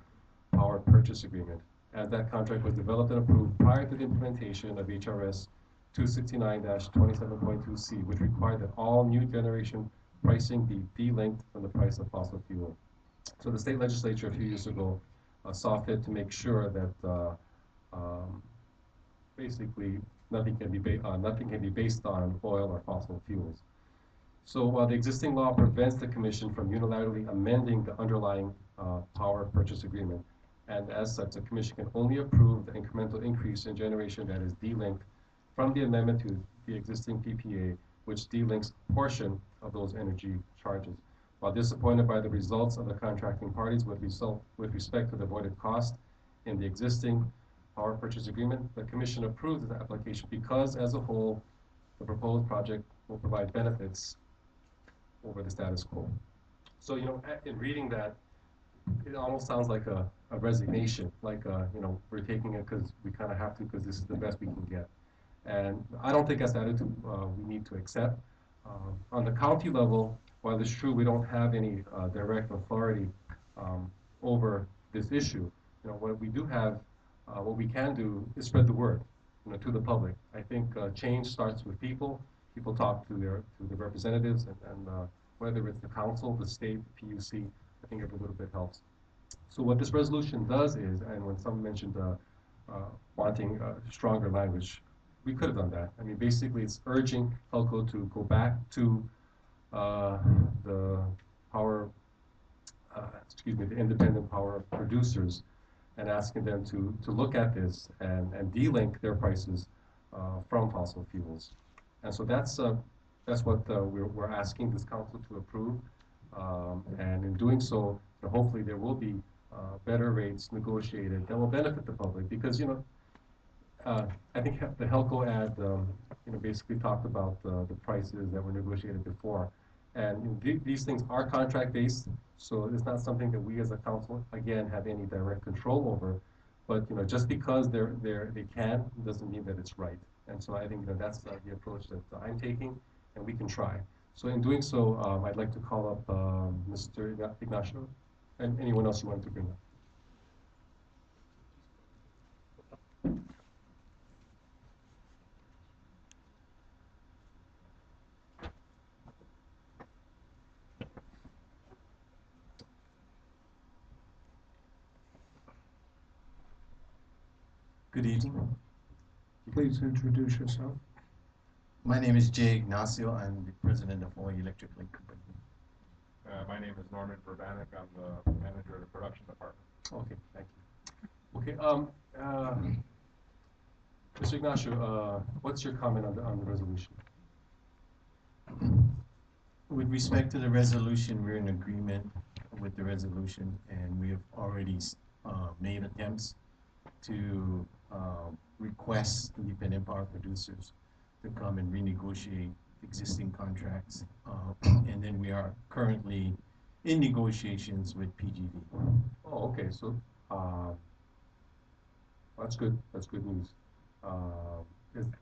Power Purchase Agreement, as that contract was developed and approved prior to the implementation of HRS 269-27.2C, which required that all new generation pricing be delinked from the price of fossil fuel. So the state legislature a few years ago saw fit to make sure that basically nothing can be based on oil or fossil fuels. So while the existing law prevents the Commission from unilaterally amending the underlying power purchase agreement, and as such, the Commission can only approve the incremental increase in generation that is delinked from the amendment to the existing PPA, which delinks a portion of those energy charges. While disappointed by the results of the contracting parties with respect to the avoided cost in the existing power purchase agreement, the Commission approved the application because, as a whole, the proposed project will provide benefits over the status quo. So, in reading that, it almost sounds like a resignation, like, we're taking it because we kind of have to, because this is the best we can get. And I don't think that's the attitude we need to accept. On the county level, while it's true we don't have any direct authority over this issue, what we do have, what we can do is spread the word, to the public. I think change starts with people. People talk to their representatives, and whether it's the council, the state, the PUC, I think every little bit helps. So what this resolution does is, and when someone mentioned wanting stronger language, we could have done that. I mean, basically, it's urging HELCO to go back to the independent power producers and asking them to look at this and delink their prices from fossil fuels. And so that's what we're asking this council to approve. And in doing so, hopefully there will be better rates negotiated that will benefit the public, because I think the HELCO ad basically talked about the prices that were negotiated before, and these things are contract based, so it's not something that we as a council again have any direct control over. But just because they can doesn't mean that it's right. And so I think that's the approach that I'm taking, and we can try. So in doing so, I'd like to call up Mr. Ignacio and anyone else you want to bring up. Good evening. Please introduce yourself. My name is Jay Ignacio. I'm the president of Hawaiian Electric Industries. My name is Norman Verbanic. I'm the manager of the production department. Okay, thank you. Okay, Mr. Ignacio, what's your comment on the resolution? With respect to the resolution, we're in agreement with the resolution, and we have already made attempts to request independent power producers to come and renegotiate existing contracts. And then we are currently in negotiations with PGV. Oh, okay, so that's good. That's good news.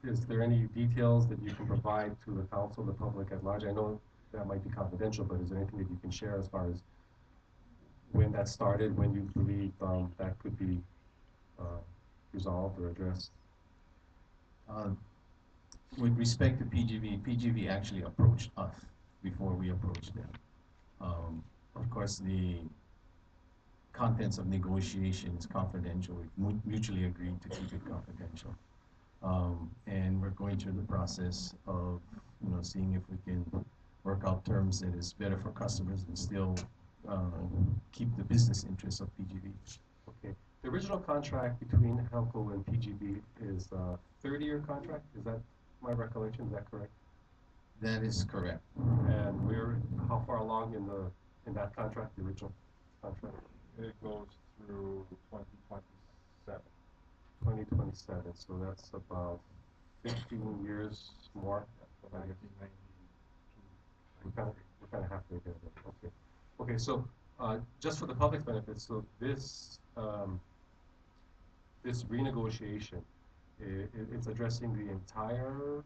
Is there any details that you can provide to the council, the public at large? I know that might be confidential, but is there anything that you can share as far as when that started, when you believe that could be resolved or addressed? with respect to PGV actually approached us before we approached them. Of course, the contents of negotiations confidential. We mutually agreed to keep it confidential. And we're going through the process of, seeing if we can work out terms that is better for customers and still keep the business interests of PGV. Okay. The original contract between HELCO and PGV is a 30-year contract. Is that my recollection? Is that correct? That is correct. And we're how far along in that contract, the original contract? It goes through 2027. 2027. So that's about 15 years more. 1992. We're kind of halfway there. Okay. Okay. So just for the public's benefit, so this this renegotiation, it's addressing the entire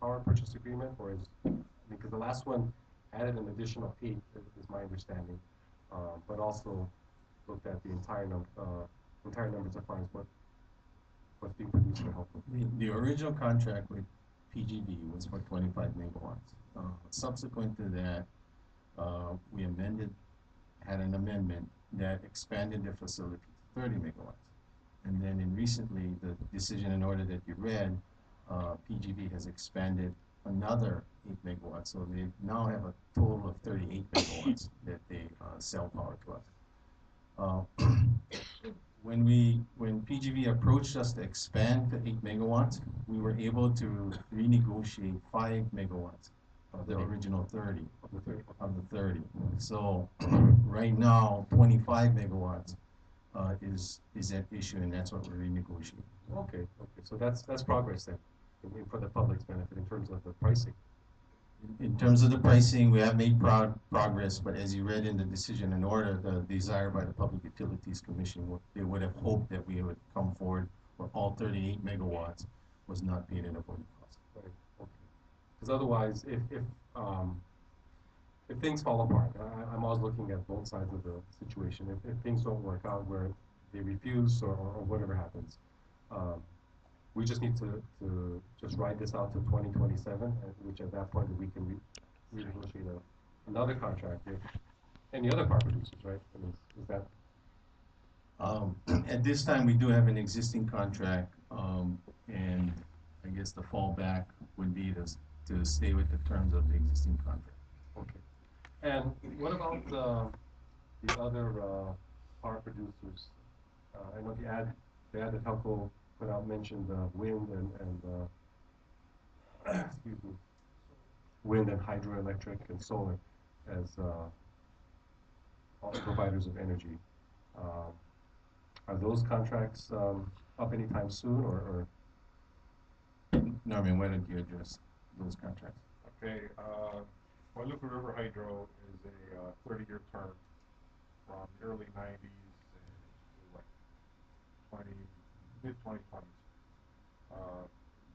power purchase agreement, or is because the last one added an additional 8, is my understanding, but also looked at the entire numbers as far as what's being produced for HELCO. The original contract with PGV was for 25 megawatts. Subsequent to that, we had an amendment that expanded the facility to 30 megawatts. And then recently, the decision in order that you read, PGV has expanded another 8 megawatts. So they now have a total of 38 megawatts that they sell power to us. When PGV approached us to expand to 8 megawatts, we were able to renegotiate 5 megawatts of the original 30. Of the 30. So right now, 25 megawatts is at issue, and that's what we're renegotiating. Okay. Okay. So that's progress then, for the public's benefit in terms of the pricing. In terms of the pricing, we have made progress, but as you read in the decision in order, the desire by the Public Utilities Commission, they would have hoped that we would come forward where all 38 megawatts was not paid in avoided cost. Right. Okay. Because otherwise, if things fall apart, I'm always looking at both sides of the situation. If things don't work out where they refuse or whatever happens, we just need to just ride this out to 2027, which at that point we can renegotiate another contract with any other power producers, right? I mean, is that? At this time, we do have an existing contract, and I guess the fallback would be to stay with the terms of the existing contract. Okay. And what about the other power producers? I know the ad that HELCO put out mentioned wind and excuse me, wind and hydroelectric and solar as all providers of energy. Are those contracts up anytime soon, or? Norman, why don't you address those contracts? Okay. Guadalupe River Hydro is a 30-year term from the early 90s to like mid-2020s.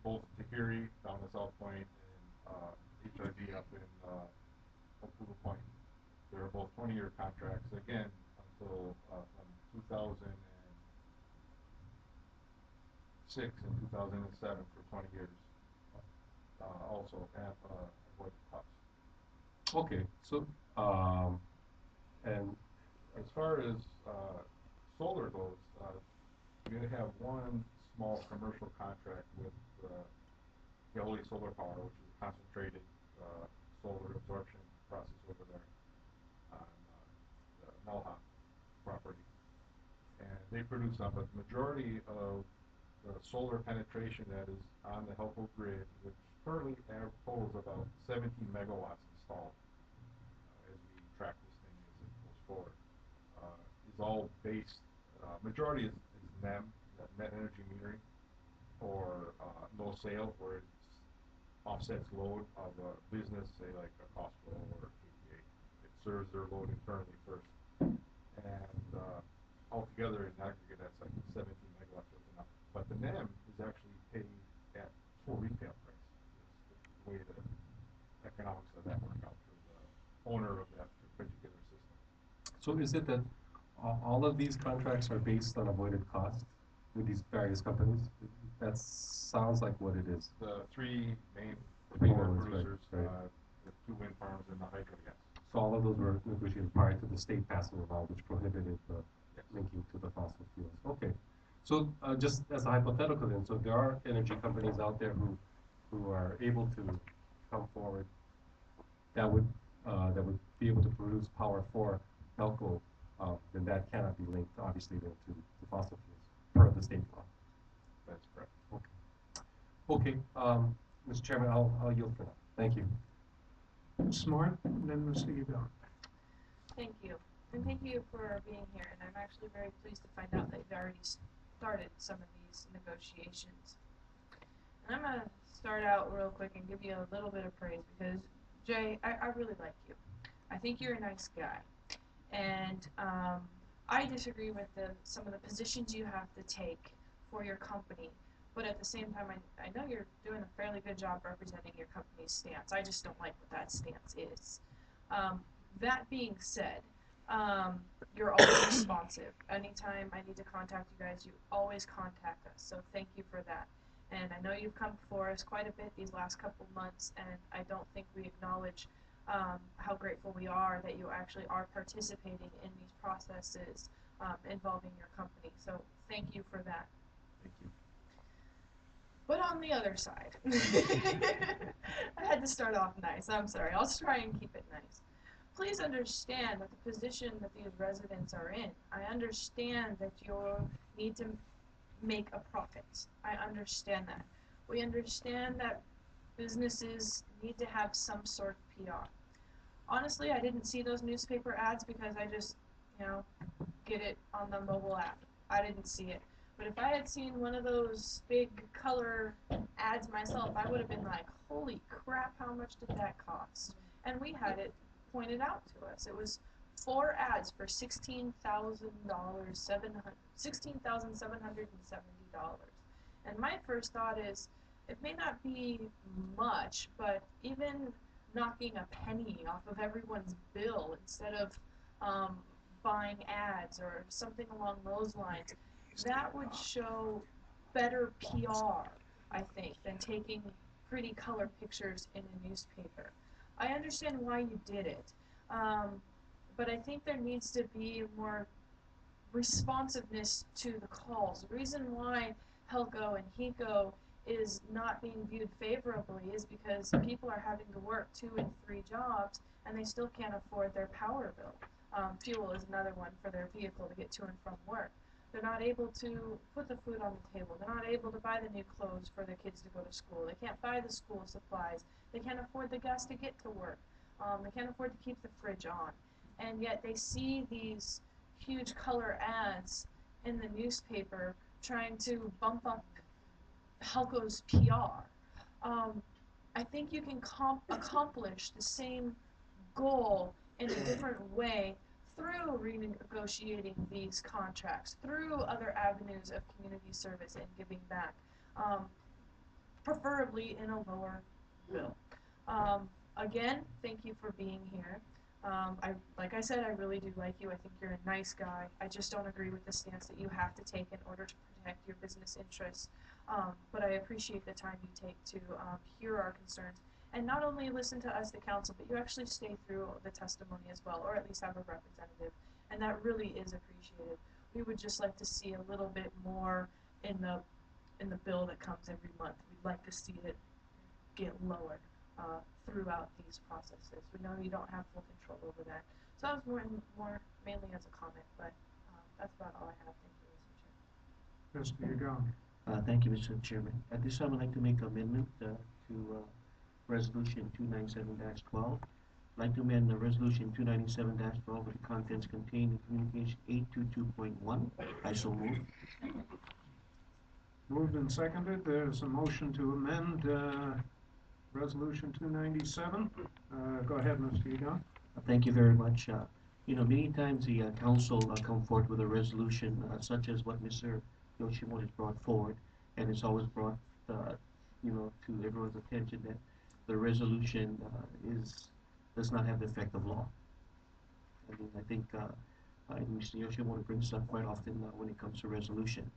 Both Tahiri down the South Point and HRD up in Okudu Point. They're both 20-year contracts, again, until from 2006 and 2007 for 20 years. Also have avoided costs. Okay, so and as far as solar goes, we're going to have one small commercial contract with Holy Solar Power, which is a concentrated solar absorption process over there on the Melha property. And they produce some, but the majority of the solar penetration that is on the HELCO grid, which currently totals about 17 megawatts installed as we track this thing as it goes forward, is all based, majority is NEM, net energy metering, or low sale, where it offsets load of a business, say like a Costco or a KPA. It serves their load internally first. And altogether in aggregate, that's like 17 megawatts worth enough. But the NEM is actually paid at full retail price. It's the way the economics of that work out for the owner of that particular system. so is it that all of these contracts are based on avoided cost with these various companies? That sounds like what it is. The three main Three power ones, right, producers, right. The two wind farms and the hydro, yes. So all of those were negotiated prior to the state passing a law which prohibited the linking to the fossil fuels. Okay. So just as a hypothetical then, so there are energy companies out there who are able to come forward that would be able to produce power for HELCO, then that cannot be linked obviously then to fossil fuels per the state law. That's correct. Okay. Mr. Chairman, I'll yield for now. Thank you. Smart, and then Mr. Udon. Thank you. And thank you for being here. And I'm actually very pleased to find out that you've already started some of these negotiations. And I'm going to start out real quick and give you a little bit of praise because, Jay, I really like you. I think you're a nice guy. And I disagree with some of the positions you have to take for your company. But at the same time, I know you're doing a fairly good job representing your company's stance. I just don't like what that stance is. That being said, you're always responsive. Anytime I need to contact you guys, you always contact us. So thank you for that. And I know you've come before us quite a bit these last couple months, and I don't think we acknowledge how grateful we are that you actually are participating in these processes involving your company. So thank you for that. Thank you. But on the other side, I had to start off nice. I'm sorry. I'll try and keep it nice. Please understand that the position that these residents are in, I understand that you need to make a profit. I understand that. We understand that businesses need to have some sort of PR. Honestly, I didn't see those newspaper ads because I just, get it on the mobile app. I didn't see it. But if I had seen one of those big color ads myself, I would have been like, holy crap, how much did that cost? And we had it pointed out to us. It was 4 ads for $16,770. And my first thought is, it may not be much, but even knocking a penny off of everyone's bill instead of buying ads or something along those lines, that would show better PR, I think, than taking pretty color pictures in a newspaper. I understand why you did it, but I think there needs to be more responsiveness to the calls. The reason why HELCO and HECO is not being viewed favorably is because people are having to work 2 and 3 jobs and they still can't afford their power bill. Fuel is another one for their vehicle to get to and from work. They're not able to put the food on the table. They're not able to buy the new clothes for their kids to go to school. They can't buy the school supplies. They can't afford the gas to get to work. They can't afford to keep the fridge on. And yet they see these huge color ads in the newspaper trying to bump up HELCO's PR. I think you can accomplish the same goal in a different way through renegotiating these contracts, through other avenues of community service and giving back, preferably in a lower bill. Again, thank you for being here. Like I said, I really do like you. I think you're a nice guy. I just don't agree with the stance that you have to take in order to protect your business interests. But I appreciate the time you take to hear our concerns. And not only listen to us, the council, but you actually stay through the testimony as well, or at least have a representative. And that really is appreciated. We would just like to see a little bit more in the bill that comes every month. We'd like to see it get lowered throughout these processes. We know you don't have full control over that. So that was more mainly as a comment, but that's about all I have. Thank you, Mr. Chair. Mr. Udon. Thank you, Mr. Chairman. At this time, I'd like to make an amendment to Resolution 297-12. I'd like to amend the Resolution 297-12 with the contents contained in Communication 822.1. I so move. Moved and seconded. There's a motion to amend Resolution 297. Go ahead, Mr. Udon. Thank you very much. Many times the council come forward with a resolution such as what Mr. Yoshimoto has brought forward, and it's always brought, to everyone's attention that the resolution does not have the effect of law. I think Mr. Yoshimoto brings this up quite often when it comes to resolution,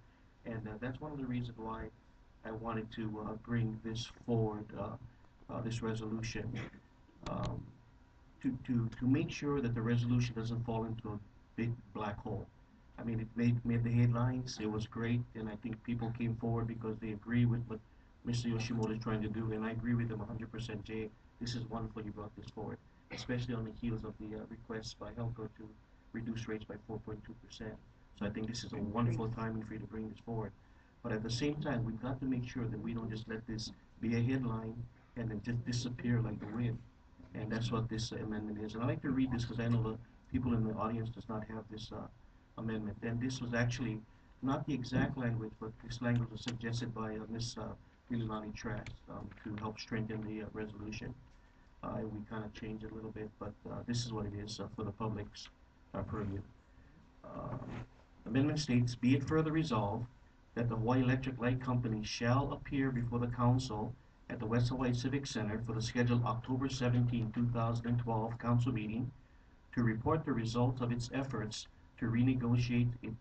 and that's one of the reasons why I wanted to bring this forward, this resolution, to make sure that the resolution doesn't fall into a big black hole. I mean, it made the headlines, it was great, and I think people came forward because they agree with what Mr. Yoshimoto is trying to do, and I agree with him 100%, Jay. This is wonderful you brought this forward, especially on the heels of the request by HELCO to reduce rates by 4.2%. So I think this is a wonderful timing for you to bring this forward. But at the same time, we've got to make sure that we don't just let this be a headline and then just disappear like the wind. And that's what this amendment is. And I'd like to read this because I know the people in the audience does not have this amendment. And this was actually not the exact language, but this language was suggested by Ms. Mililani Trask to help strengthen the resolution. We kind of changed it a little bit, but this is what it is for the public's purview. Amendment states, be it further resolved that the Hawaii Electric Light Company shall appear before the council at the West Hawaii Civic Center for the scheduled October 17, 2012 council meeting to report the results of its efforts to renegotiate its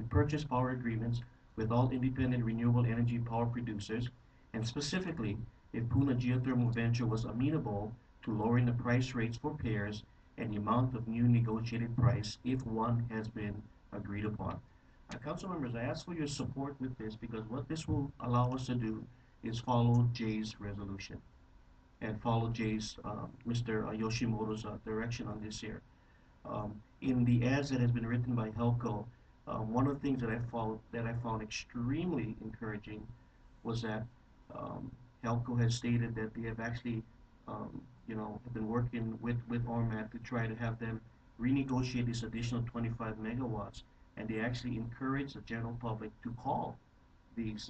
purchase power agreements with all independent renewable energy power producers, and specifically if Puna Geothermal Venture was amenable to lowering the price rates for pairs and the amount of new negotiated price if one has been agreed upon. Council members, I ask for your support with this because what this will allow us to do is follow Jay's resolution and follow Jay's, Mr. Yoshimoto's direction on this here. In the ads that has been written by HELCO, one of the things that I found extremely encouraging was that HELCO has stated that they have actually, have been working with Ormat to try to have them renegotiate this additional 25 megawatts, and they actually encourage the general public to call these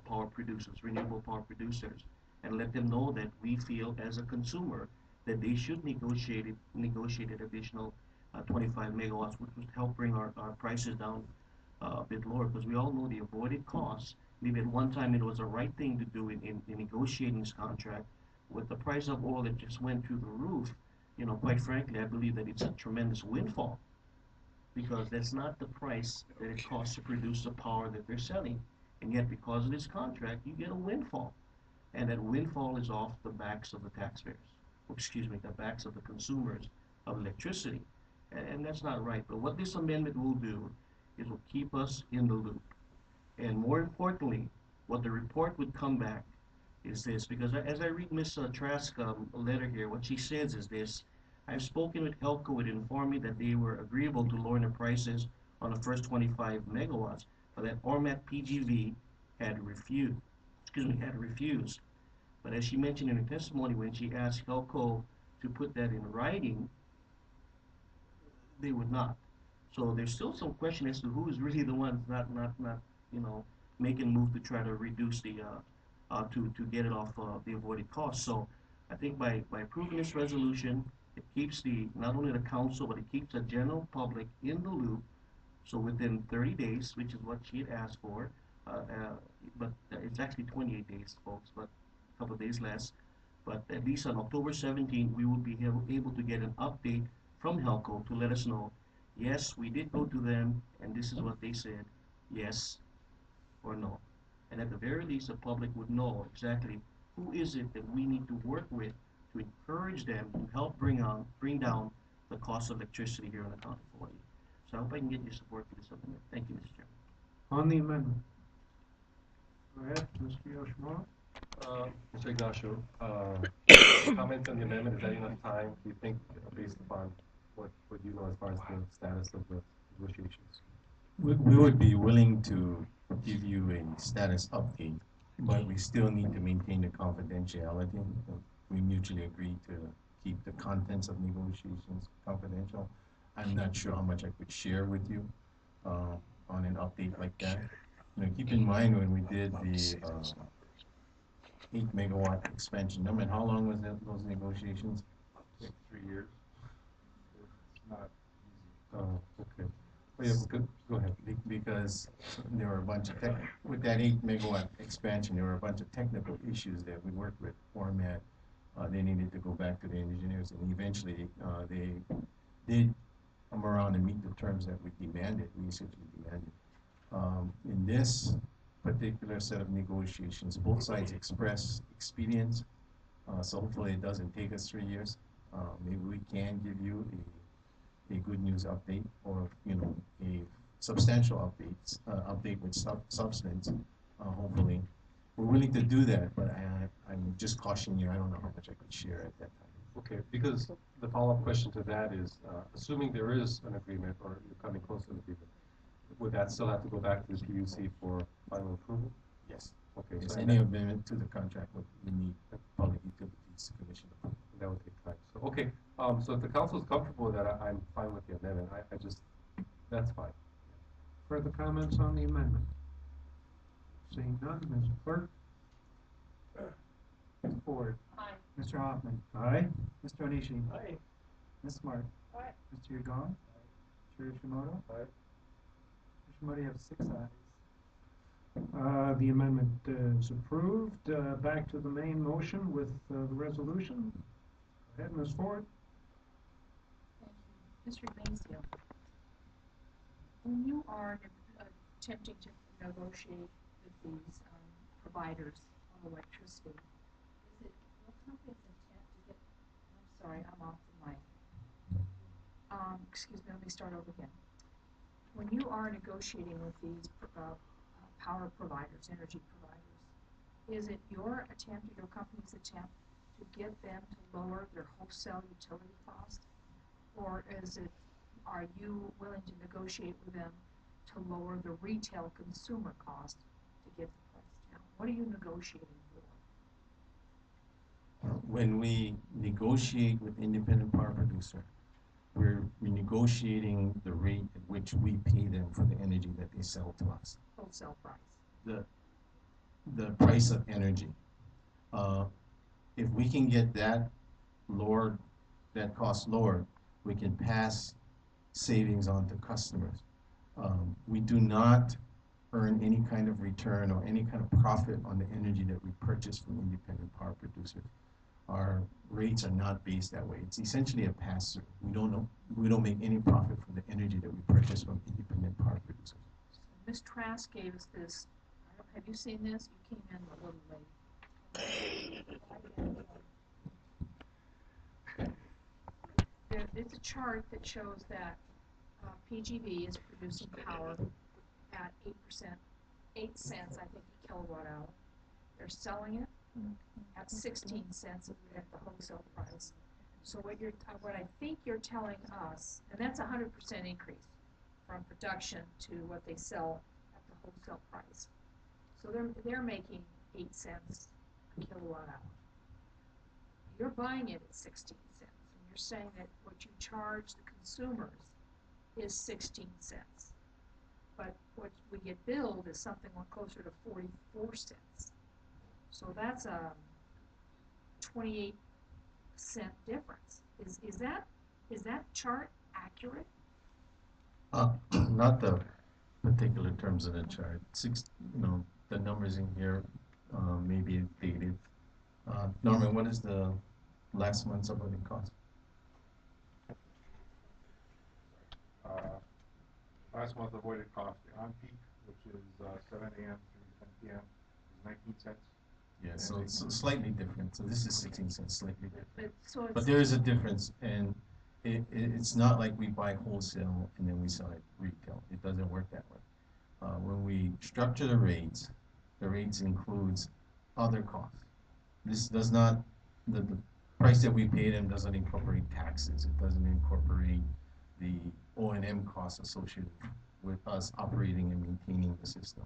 power producers, renewable power producers, and let them know that we feel as a consumer that they should negotiate an additional 25 megawatts, which would help bring our prices down a bit lower, because we all know the avoided costs. Maybe at one time it was the right thing to do in negotiating this contract. With the price of oil that just went through the roof, quite frankly, I believe that it's a tremendous windfall, because that's not the price that it costs to produce the power that they're selling. And yet, because of this contract, you get a windfall. And that windfall is off the backs of the taxpayers, the backs of the consumers of electricity. And that's not right. But what this amendment will do is will keep us in the loop. And more importantly, what the report would come back is this, because as I read Ms. Trask's letter here, what she says is this: I've spoken with HELCO, it informed me that they were agreeable to lowering the prices on the first 25 megawatts, but that Ormat PGV had refused. But as she mentioned in her testimony, when she asked HELCO to put that in writing, they would not. So there's still some question as to who is really the one not making a move to try to reduce the to get it off the avoided costs. So I think by approving this resolution, it keeps not only the council, but it keeps the general public in the loop. So within 30 days, which is what she had asked for, but it's actually 28 days, folks, but a couple of days less. But at least on October 17, we will be able to get an update from HELCO to let us know, yes, we did go to them, and this is what they said, yes or no. And at the very least, the public would know exactly who is it that we need to work with to encourage them to help bring down the cost of electricity here in the county of Hawaii. So I hope I can get your support for this amendment. Thank you, Mr. Chairman. On the amendment. Go ahead, Mr. Yoshimoto. Mr. Ignacio, comment on the amendment, is that enough time, do you think, based upon what you know as far as the status of the negotiations? We would be willing to give you a status update, but we still need to maintain the confidentiality. We mutually agreed to keep the contents of negotiations confidential. I'm not sure how much I could share with you on an update like that. Keep in mind when we did the 8 megawatt expansion. I mean, how long was those negotiations? Like 3 years. It's not easy. Oh, okay. Well, yeah, go ahead. Because there were a bunch of with that 8 megawatt expansion, there were a bunch of technical issues that we worked with Ormat. They needed to go back to the engineers, and eventually they did come around and meet the terms that we demanded. We essentially demanded. In this particular set of negotiations. Both sides express experience, so hopefully it doesn't take us 3 years. Maybe we can give you a good news update, or a substantial update with substance. Hopefully, we're willing to do that, but I'm just cautioning you. I don't know how much I could share at that time. Okay, because the follow-up question to that is, assuming there is an agreement, or you're coming close to an agreement, would that still have to go back to the PUC for final approval? Yes. Okay. Yes, So any amendment to the contract would need Public Utilities Commission approval. that would take time. So, okay, so if the council is comfortable with that, I'm fine with the amendment. I just, that's fine. Further comments on the amendment? Seeing none, Ms. Clerk? Ms. Ford. Aye. Mr. Hoffman. Aye. Mr. Onishi. Aye. Ms. Smart. Aye. Mr. Yagon. Mr. Yoshimoto. Aye. Yoshimoto, you have 6 ayes. The amendment is approved. Back to the main motion with the resolution. Go ahead, Ms. Ford. Mr. Ignacio, when you are attempting to negotiate with these providers of electricity, is it your company's intent to get, I'm sorry, I'm off the mic. Excuse me, let me start over again. When you are negotiating with these power providers, energy providers, is it your attempt or your company's attempt to get them to lower their wholesale utility cost? Or are you willing to negotiate with them to lower the retail consumer cost to get the price down? What are you negotiating for? When we negotiate with independent power producer, we're renegotiating the rate at which we pay them for the energy that they sell to us. Wholesale price. The price of energy. If we can get that lowered, that cost lowered, we can pass savings on to customers. We do not earn any kind of return or any kind of profit on the energy that we purchase from independent power producers. Our rates are not based that way. It's essentially a pass-through. We don't make any profit from the energy that we purchase from independent power producers. So Ms. Trask gave us this. Have you seen this? You came in a little late. It's a chart that shows that PGV is producing power at 8 cents, I think, a kilowatt hour. They're selling it at 16 cents at the wholesale price. So what I think you're telling us, and that's a 100% increase from production to what they sell at the wholesale price. So they're making 8 cents a kilowatt hour. You're buying it at 16 cents, and you're saying that what you charge the consumers is 16 cents. But what we get billed is something closer to 44 cents. So that's a 28-cent difference. Is that chart accurate? Not the particular terms of the chart. The numbers in here may be dated. Norman, what is the last month's avoided cost? Last month avoided cost on peak, which is 7 a.m. through 10 p.m. is 19 cents. Yeah, so it's slightly different. So this is 16 cents, slightly different. But there is a difference, and it's not like we buy wholesale and then we sell it retail. It doesn't work that way. When we structure the rates includes other costs. This does not, the price that we pay them doesn't incorporate taxes. It doesn't incorporate the O&M costs associated with us operating and maintaining the system.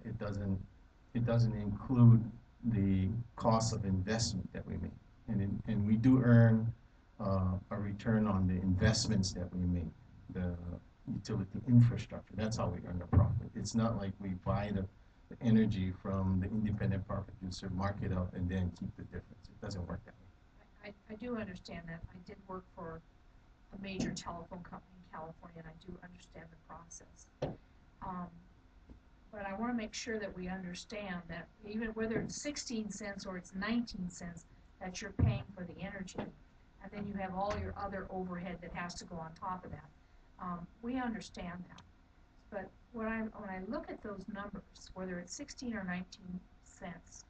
It doesn't include the cost of investment that we make. And we do earn a return on the investments that we make, the utility infrastructure. That's how we earn the profit. It's not like we buy the energy from the independent power producer, mark it up, and then keep the difference. It doesn't work that way. I do understand that. I did work for a major telephone company in California, and I do understand the process. But I want to make sure that we understand that even whether it's 16 cents or it's 19 cents that you're paying for the energy, and then you have all your other overhead that has to go on top of that. We understand that. But when I look at those numbers, whether it's 16 or 19 cents,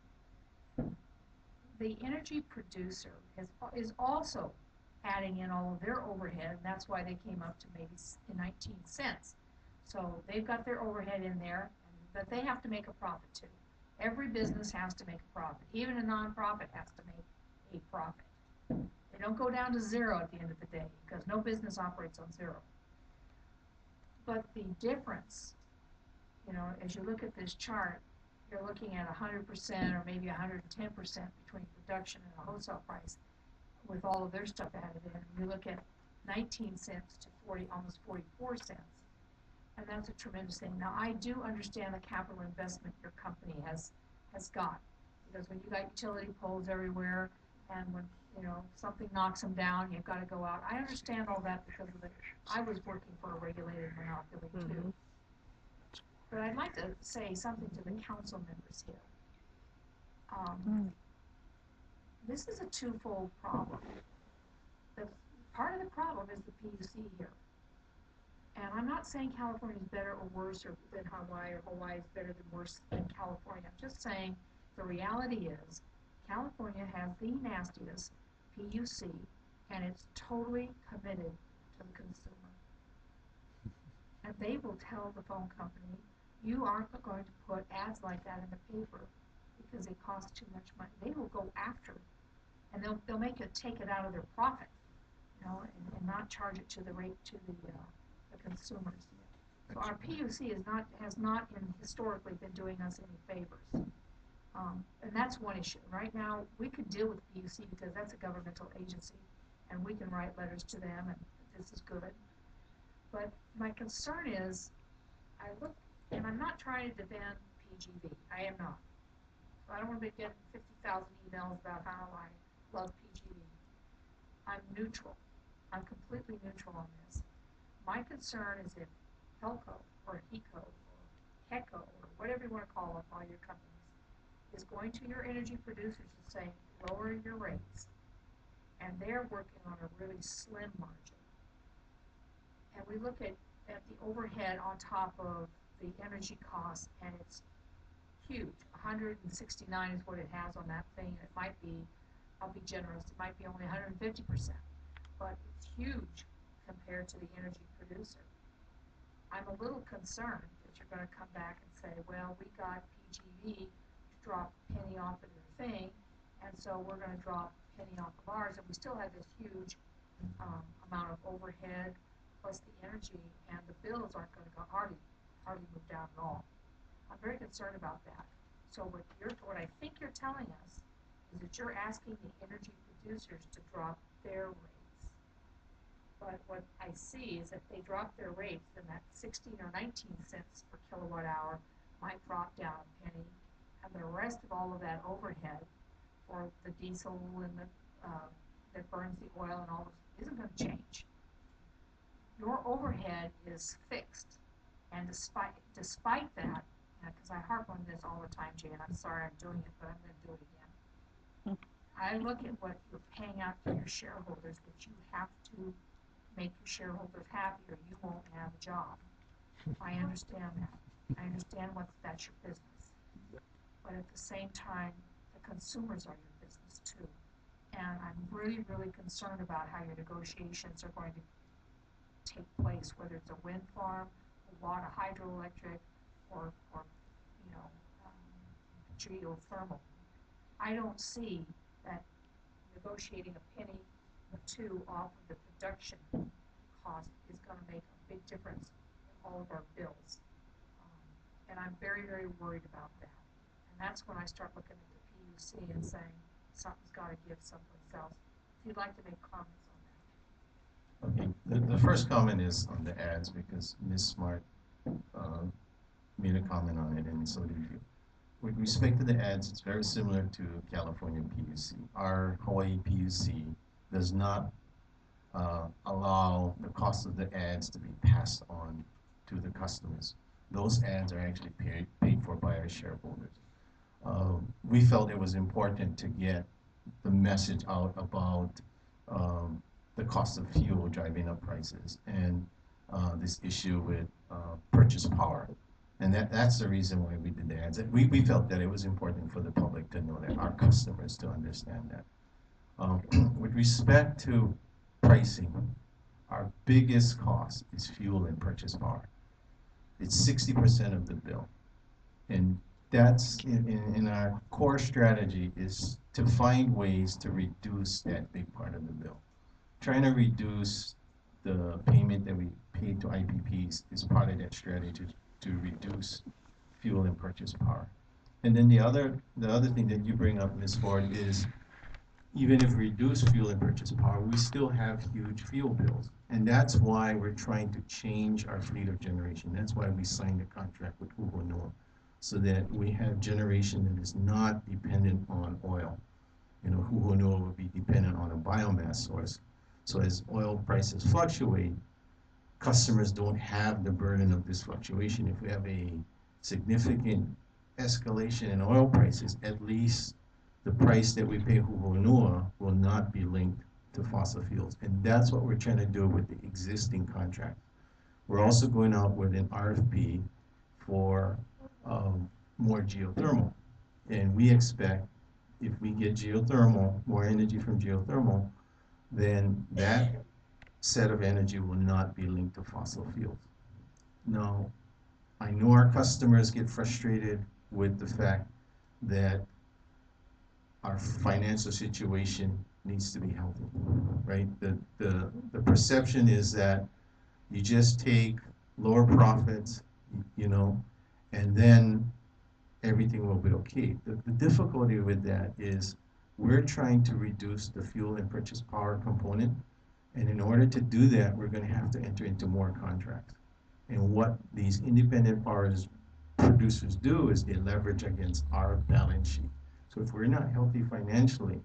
the energy producer is also adding in all of their overhead, and that's why they came up to maybe 19 cents. So they've got their overhead in there, but they have to make a profit too. Every business has to make a profit. Even a nonprofit has to make a profit. They don't go down to zero at the end of the day, because no business operates on zero. But the difference, you know, as you look at this chart, you're looking at 100% or maybe 110% between production and the wholesale price with all of their stuff added in. You look at 19 cents to almost 44 cents. And that's a tremendous thing. Now, I do understand the capital investment your company has got. Because when you got utility poles everywhere, and when, you know, something knocks them down, you've got to go out. I understand all that because of I was working for a regulated monopoly too. But I'd like to say something to the council members here. This is a twofold problem. Part of the problem is the PUC here. And I'm not saying California is better or worse than Hawaii, or Hawaii is better than worse than California. I'm just saying the reality is California has the nastiest PUC, and it's totally committed to the consumer. And they will tell the phone company, you aren't going to put ads like that in the paper because it costs too much money. They will go after it, and they'll make it take it out of their profit, you know, and not charge it to the rate to the consumers. So our PUC has not historically been doing us any favors. And that's one issue. Right now, we could deal with PUC because that's a governmental agency, and we can write letters to them, and this is good. But my concern is, I look, and I'm not trying to defend PGV. I am not. So I don't want to be getting 50,000 emails about how I love PGV. I'm neutral. I'm completely neutral on this. My concern is if HELCO or HECO or HECO or whatever you want to call all your companies is going to your energy producers and saying, lower your rates, and they're working on a really slim margin. And we look at the overhead on top of the energy costs, and it's huge. 169 is what it has on that thing. It might be, I'll be generous, it might be only 150%, but it's huge compared to the energy producer. I'm a little concerned that you're going to come back and say, well, we got PGV to drop a penny off of their thing, and so we're going to drop a penny off of ours, and we still have this huge amount of overhead plus the energy, and the bills aren't going to go hardly move down at all. I'm very concerned about that. So what I think you're telling us is that you're asking the energy producers to drop their rates. But what I see is if they drop their rates, then that 16 or 19 cents per kilowatt hour might drop down a penny, and the rest of all of that overhead for the diesel and that burns the oil and all this isn't going to change. Your overhead is fixed, and despite that, because I harp on this all the time, Jay, and I'm sorry I'm doing it, but I'm going to do it again. I look at what you're paying out to your shareholders, but you have to make your shareholders happy or you won't have a job. I understand that. I understand that's your business. But at the same time, the consumers are your business too. And I'm really, really concerned about how your negotiations are going to take place, whether it's a wind farm, a water hydroelectric, or you know, geothermal. I don't see that negotiating a penny or two off of the production cost is going to make a big difference in all of our bills. And I'm very, very worried about that. And that's when I start looking at the PUC and saying something's got to give someplace else. If you'd like to make comments on that. Okay, the first comment is on the ads, because Ms. Smart made a comment on it, and so did you. With respect to the ads, it's very similar to California PUC. Our Hawaii PUC does not allow the cost of the ads to be passed on to the customers. Those ads are actually paid for by our shareholders. We felt it was important to get the message out about the cost of fuel driving up prices, and this issue with purchase power. And that's the reason why we did the ads. We felt that it was important for the public to know that, our customers to understand that. With respect to pricing, our biggest cost is fuel and purchase power. It's 60% of the bill. And that's in our core strategy is to find ways to reduce that big part of the bill. Trying to reduce the payment that we pay to IPPs is part of that strategy to reduce fuel and purchase power. And then the other thing that you bring up, Ms. Ford, is even if we reduce fuel and purchase power, we still have huge fuel bills. And that's why we're trying to change our fleet of generation. That's why we signed a contract with Huhonoa, so that we have generation that is not dependent on oil. You know, Huhonoa will be dependent on a biomass source. So as oil prices fluctuate, customers don't have the burden of this fluctuation. If we have a significant escalation in oil prices, at least the price that we pay Huhonoa will not be linked to fossil fuels. And that's what we're trying to do with the existing contract. We're also going out with an RFP for more geothermal. And we expect if we get geothermal, more energy from geothermal, then that set of energy will not be linked to fossil fuels. Now, I know our customers get frustrated with the fact that our financial situation needs to be healthy, right? The perception is that you just take lower profits, you know, and then everything will be okay. The difficulty with that is we're trying to reduce the fuel and purchase power component, and in order to do that, we're going to have to enter into more contracts. And what these independent power producers do is they leverage against our balance sheet. So if we're not healthy financially,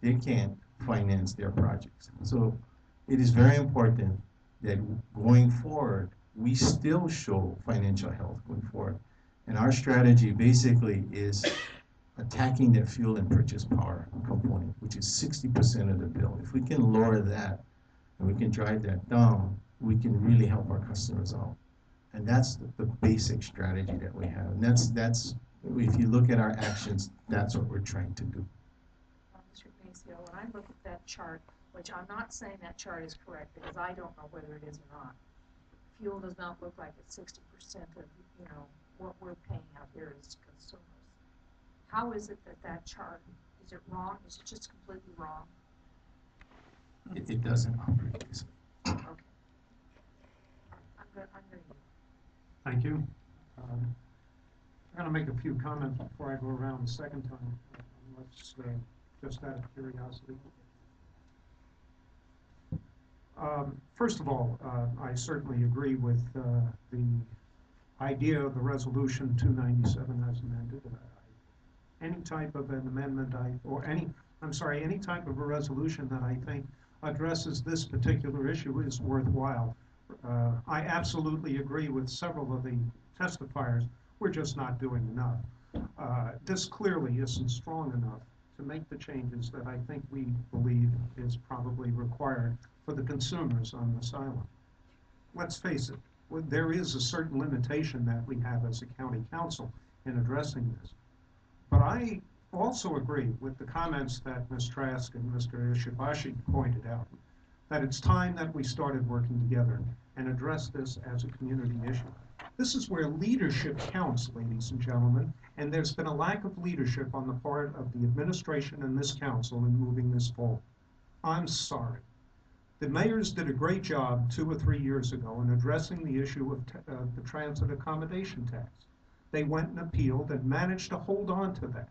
they can't finance their projects. So it is very important that going forward, we still show financial health going forward. And our strategy basically is attacking that fuel and purchase power component, which is 60% of the bill. If we can lower that and we can drive that down, we can really help our customers out. And that's the basic strategy that we have. And that's if you look at our actions, that's what we're trying to do. Mr. Ignacio, when I look at that chart, which I'm not saying that chart is correct because I don't know whether it is or not. Fuel does not look like it's 60% of, you know, what we're paying out here as consumers. How is it that that chart, is it wrong? Is it just completely wrong? It doesn't operate this way. Okay. I'm going to Thank you. I'm going to make a few comments before I go around the second time. Let's just out of curiosity. First of all, I certainly agree with the idea of the resolution 297 as amended. Any type of an amendment any type of a resolution that I think addresses this particular issue is worthwhile. I absolutely agree with several of the testifiers. We're just not doing enough. This clearly isn't strong enough to make the changes that I think we believe is probably required for the consumers on this island. Let's face it, there is a certain limitation that we have as a county council in addressing this. But I also agree with the comments that Ms. Trask and Mr. Ishibashi pointed out, that it's time that we started working together and address this as a community issue. This is where leadership counts, ladies and gentlemen, and there's been a lack of leadership on the part of the administration and this council in moving this forward. I'm sorry. The mayors did a great job 2 or 3 years ago in addressing the issue of the transit accommodation tax. They went and appealed and managed to hold on to that.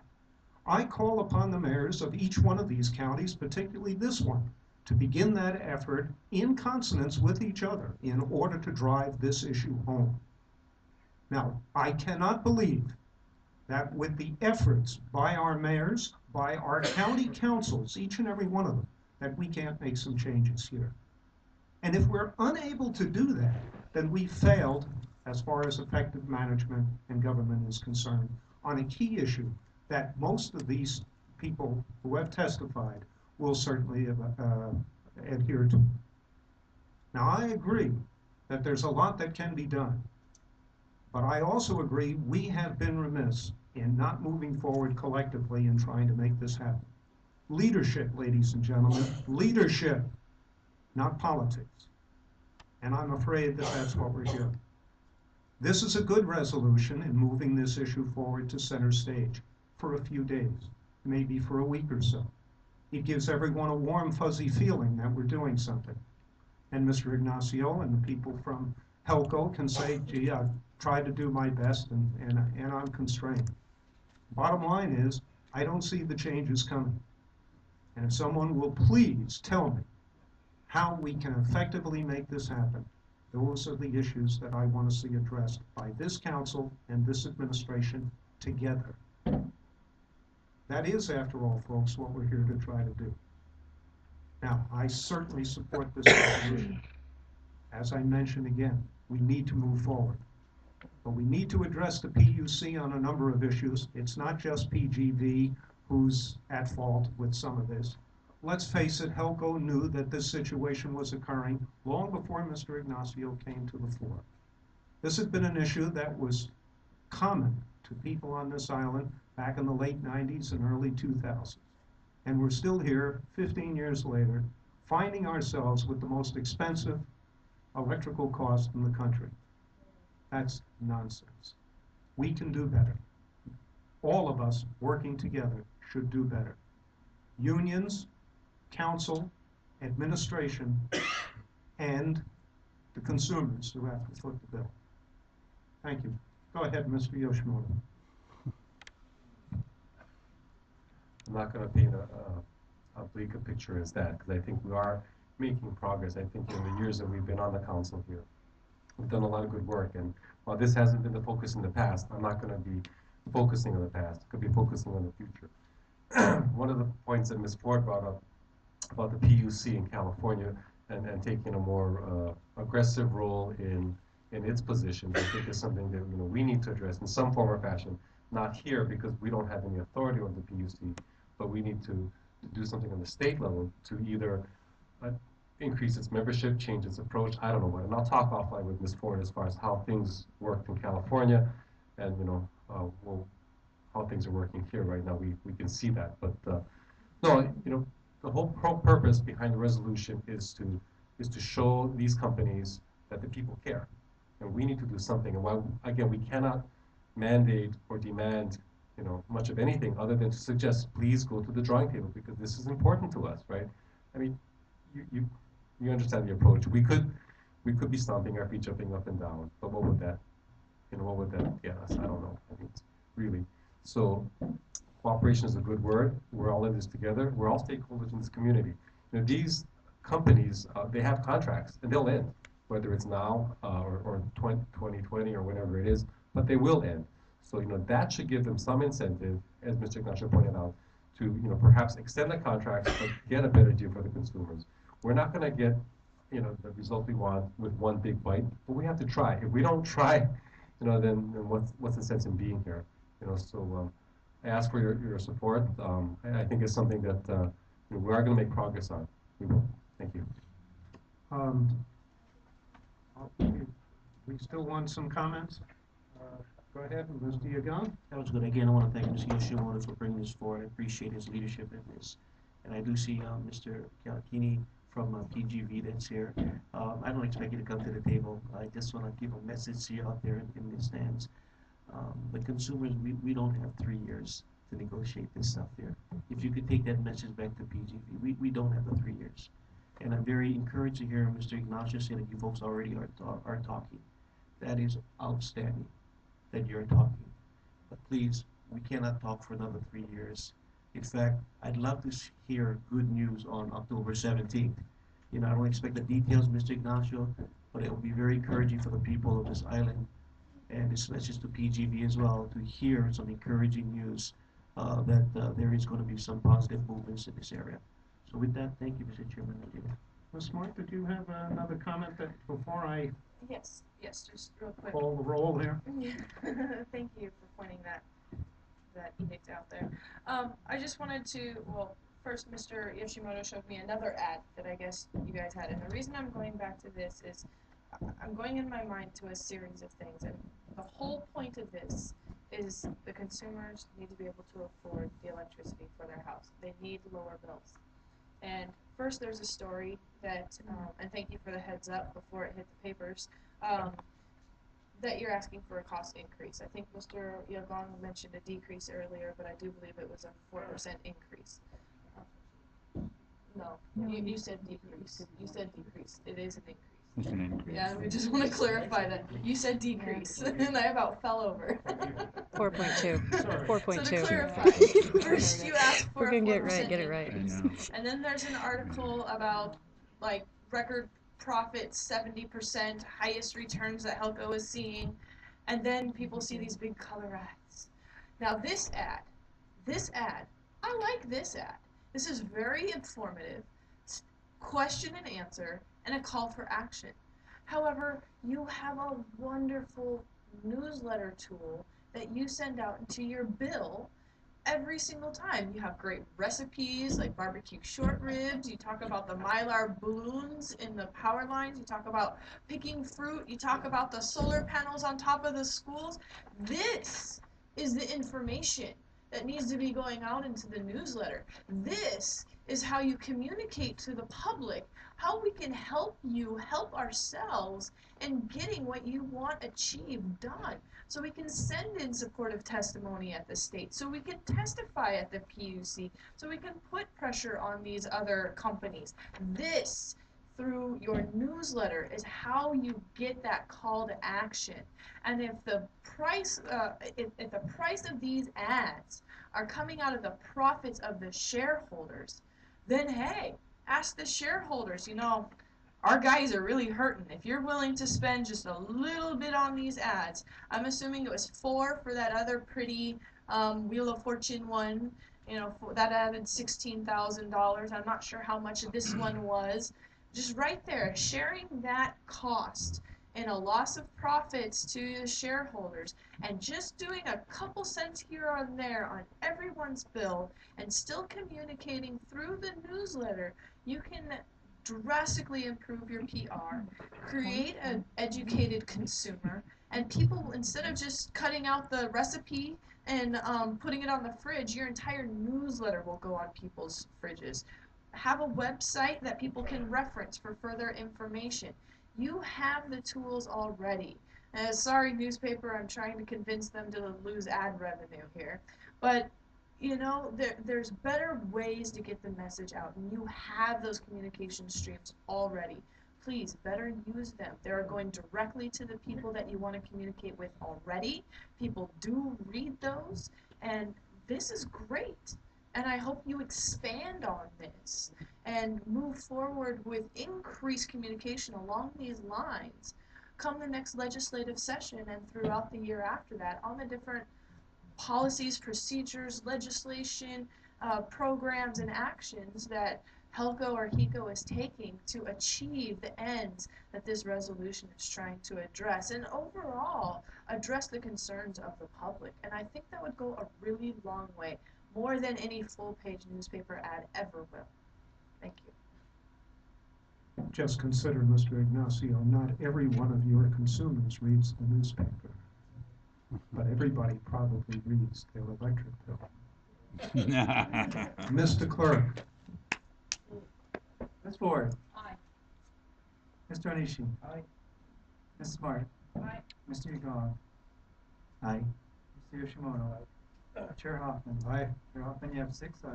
I call upon the mayors of each one of these counties, particularly this one, to begin that effort in consonance with each other in order to drive this issue home. Now, I cannot believe that with the efforts by our mayors, by our county councils, each and every one of them, that we can't make some changes here. And if we're unable to do that, then we failed as far as effective management and government is concerned on a key issue that most of these people who have testified will certainly adhere to. Now, I agree that there's a lot that can be done. But I also agree we have been remiss in not moving forward collectively in trying to make this happen. Leadership, ladies and gentlemen, leadership, not politics. And I'm afraid that that's what we're hearing. This is a good resolution in moving this issue forward to center stage for a few days, maybe for a week or so. It gives everyone a warm, fuzzy feeling that we're doing something. And Mr. Ignacio and the people from HELCO can say, gee, I've tried to do my best and I'm constrained. Bottom line is, I don't see the changes coming. And if someone will please tell me how we can effectively make this happen, those are the issues that I want to see addressed by this council and this administration together. That is, after all, folks, what we're here to try to do. Now, I certainly support this resolution. As I mentioned again, we need to move forward. But we need to address the PUC on a number of issues. It's not just PGV who's at fault with some of this. Let's face it, HELCO knew that this situation was occurring long before Mr. Ignacio came to the fore. This had been an issue that was common to people on this island back in the late 90s and early 2000s. And we're still here 15 years later, finding ourselves with the most expensive electrical cost in the country. That's nonsense. We can do better. All of us working together should do better. Unions, council, administration, and the consumers who have to foot the bill. Thank you. Go ahead, Mr. Yoshimoto. I'm not going to paint a bleak a picture as that, because I think we are making progress. I think in the years that we've been on the council here, we've done a lot of good work. And while this hasn't been the focus in the past, I'm not going to be focusing on the past. I could be focusing on the future. One of the points that Ms. Ford brought up about the PUC in California and taking a more aggressive role in its position, I think is something that we need to address in some form or fashion. Not here because we don't have any authority over the PUC, but we need to do something on the state level to either increase its membership, change its approach, I don't know what. And I'll talk offline with Ms. Ford as far as how things worked in California and how things are working here right now. We can see that. But no, the whole purpose behind the resolution is to show these companies that the people care. And we need to do something. And while, again, we cannot mandate or demand much of anything other than to suggest, please go to the drawing table because this is important to us, right? I mean, you understand the approach. We could be stomping our feet, jumping up and down, but what would that get us? I don't know. I mean, really. So cooperation is a good word. We're all in this together. We're all stakeholders in this community. These companies, they have contracts and they'll end, whether it's now or 2020 or whatever it is, but they will end. So that should give them some incentive, as Mr. Ignacio pointed out, to perhaps extend the contracts but get a better deal for the consumers. We're not going to get the result we want with one big bite, but we have to try. If we don't try, then what's the sense in being here? So I ask for your support. I think it's something that we are going to make progress on. We will. Thank you. We still want some comments? Go ahead, Mr. Yagan. That was good. Again, I want to thank Mr. Yoshimoto for bringing this forward. I appreciate his leadership in this. And I do see Mr. Kalakini from PGV that's here. I don't expect you to come to the table. I just want to give a message to you out there in the stands. The consumers, we don't have 3 years to negotiate this stuff here. If you could take that message back to PGV, we don't have the 3 years. And I'm very encouraged to hear Mr. Ignacio say that you folks already are talking. That is outstanding that you're talking. But please, we cannot talk for another 3 years. In fact, I'd love to hear good news on October 17th. I don't expect the details, Mr. Ignacio, but it will be very encouraging for the people of this island and this message to PGV as well to hear some encouraging news that there is going to be some positive movements in this area. So with that, thank you, Mr. Chairman. Thank you. Ms. Mark, did you have another comment before I Yes, just real quick. call the roll here? Thank you for pointing that edict out there. I just wanted to, first Mr. Yoshimoto showed me another ad that I guess you guys had, and the reason I'm going back to this is I'm going in my mind to a series of things, and the whole point of this is the consumers need to be able to afford the electricity for their house. They need lower bills. And first there's a story that, and thank you for the heads up before it hit the papers, that you're asking for a cost increase. I think Mr. Yagong mentioned a decrease earlier, but I do believe it was a 4% increase. No, you said decrease. You said decrease. It is an increase. It's an increase. Yeah, we just want to clarify that. You said decrease, and I about fell over. 4.2. 4.2. So to clarify, first you asked for We're gonna a 4% get it right. increase. And then there's an article about like record profits, 70%, highest returns that HELCO is seeing, and then people see these big color ads. Now this ad, I like this ad. This is very informative, question and answer, and a call for action. However, you have a wonderful newsletter tool that you send out into your bill every single time. You have great recipes like barbecue short ribs. You talk about the Mylar balloons in the power lines. You talk about picking fruit. You talk about the solar panels on top of the schools. This is the information that needs to be going out into the newsletter. This is how you communicate to the public how we can help you help ourselves in getting what you want achieved done. So we can send in supportive testimony at the state, so we can testify at the PUC, so we can put pressure on these other companies. This, through your newsletter, is how you get that call to action. And if the price, if the price of these ads are coming out of the profits of the shareholders, then hey, ask the shareholders, you know, our guys are really hurting. If you're willing to spend just a little bit on these ads, I'm assuming it was 4 for that other pretty Wheel of Fortune one, you know, that added $16,000. I'm not sure how much this one was. Just right there, sharing that cost and a loss of profits to the shareholders, and just doing a couple cents here or there on everyone's bill and still communicating through the newsletter, you can drastically improve your PR, create an educated consumer, and people, instead of just cutting out the recipe and putting it on the fridge, your entire newsletter will go on people's fridges. Have a website that people can reference for further information. You have the tools already. Sorry, newspaper, I'm trying to convince them to lose ad revenue here. But, you know, there's better ways to get the message out, and you have those communication streams already. Please, better use them. They're going directly to the people that you want to communicate with already. People do read those, and this is great. And I hope you expand on this and move forward with increased communication along these lines come the next legislative session and throughout the year after that on the different policies, procedures, legislation, programs, and actions that HELCO or HECO is taking to achieve the ends that this resolution is trying to address, and overall address the concerns of the public. And I think that would go a really long way, more than any full-page newspaper ad ever will. Thank you. Just consider, Mr. Ignacio, not every one of your consumers reads the newspaper, but everybody probably reads their electric bill. Mr. Clerk. Ms. Ford. Aye. Mr. Onishi. Aye. Ms. Smart. Aye. Mr. Yagong. Aye. Mr. Yoshimoto. Chair Hoffman. Aye. Chair Hoffman, you have 6 ayes.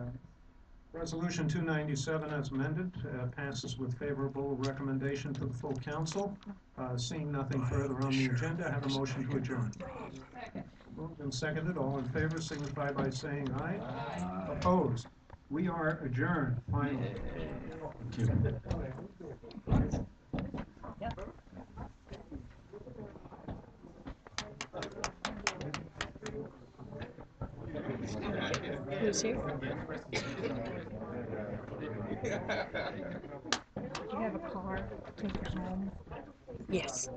Resolution 297 as amended passes with favorable recommendation to the full council. Seeing nothing further on the agenda, I have a motion to adjourn. Second. Moved and seconded. All in favor signify by saying aye. Aye. Opposed? We are adjourned finally. Who's here? Do you have a car to take you home? Yes.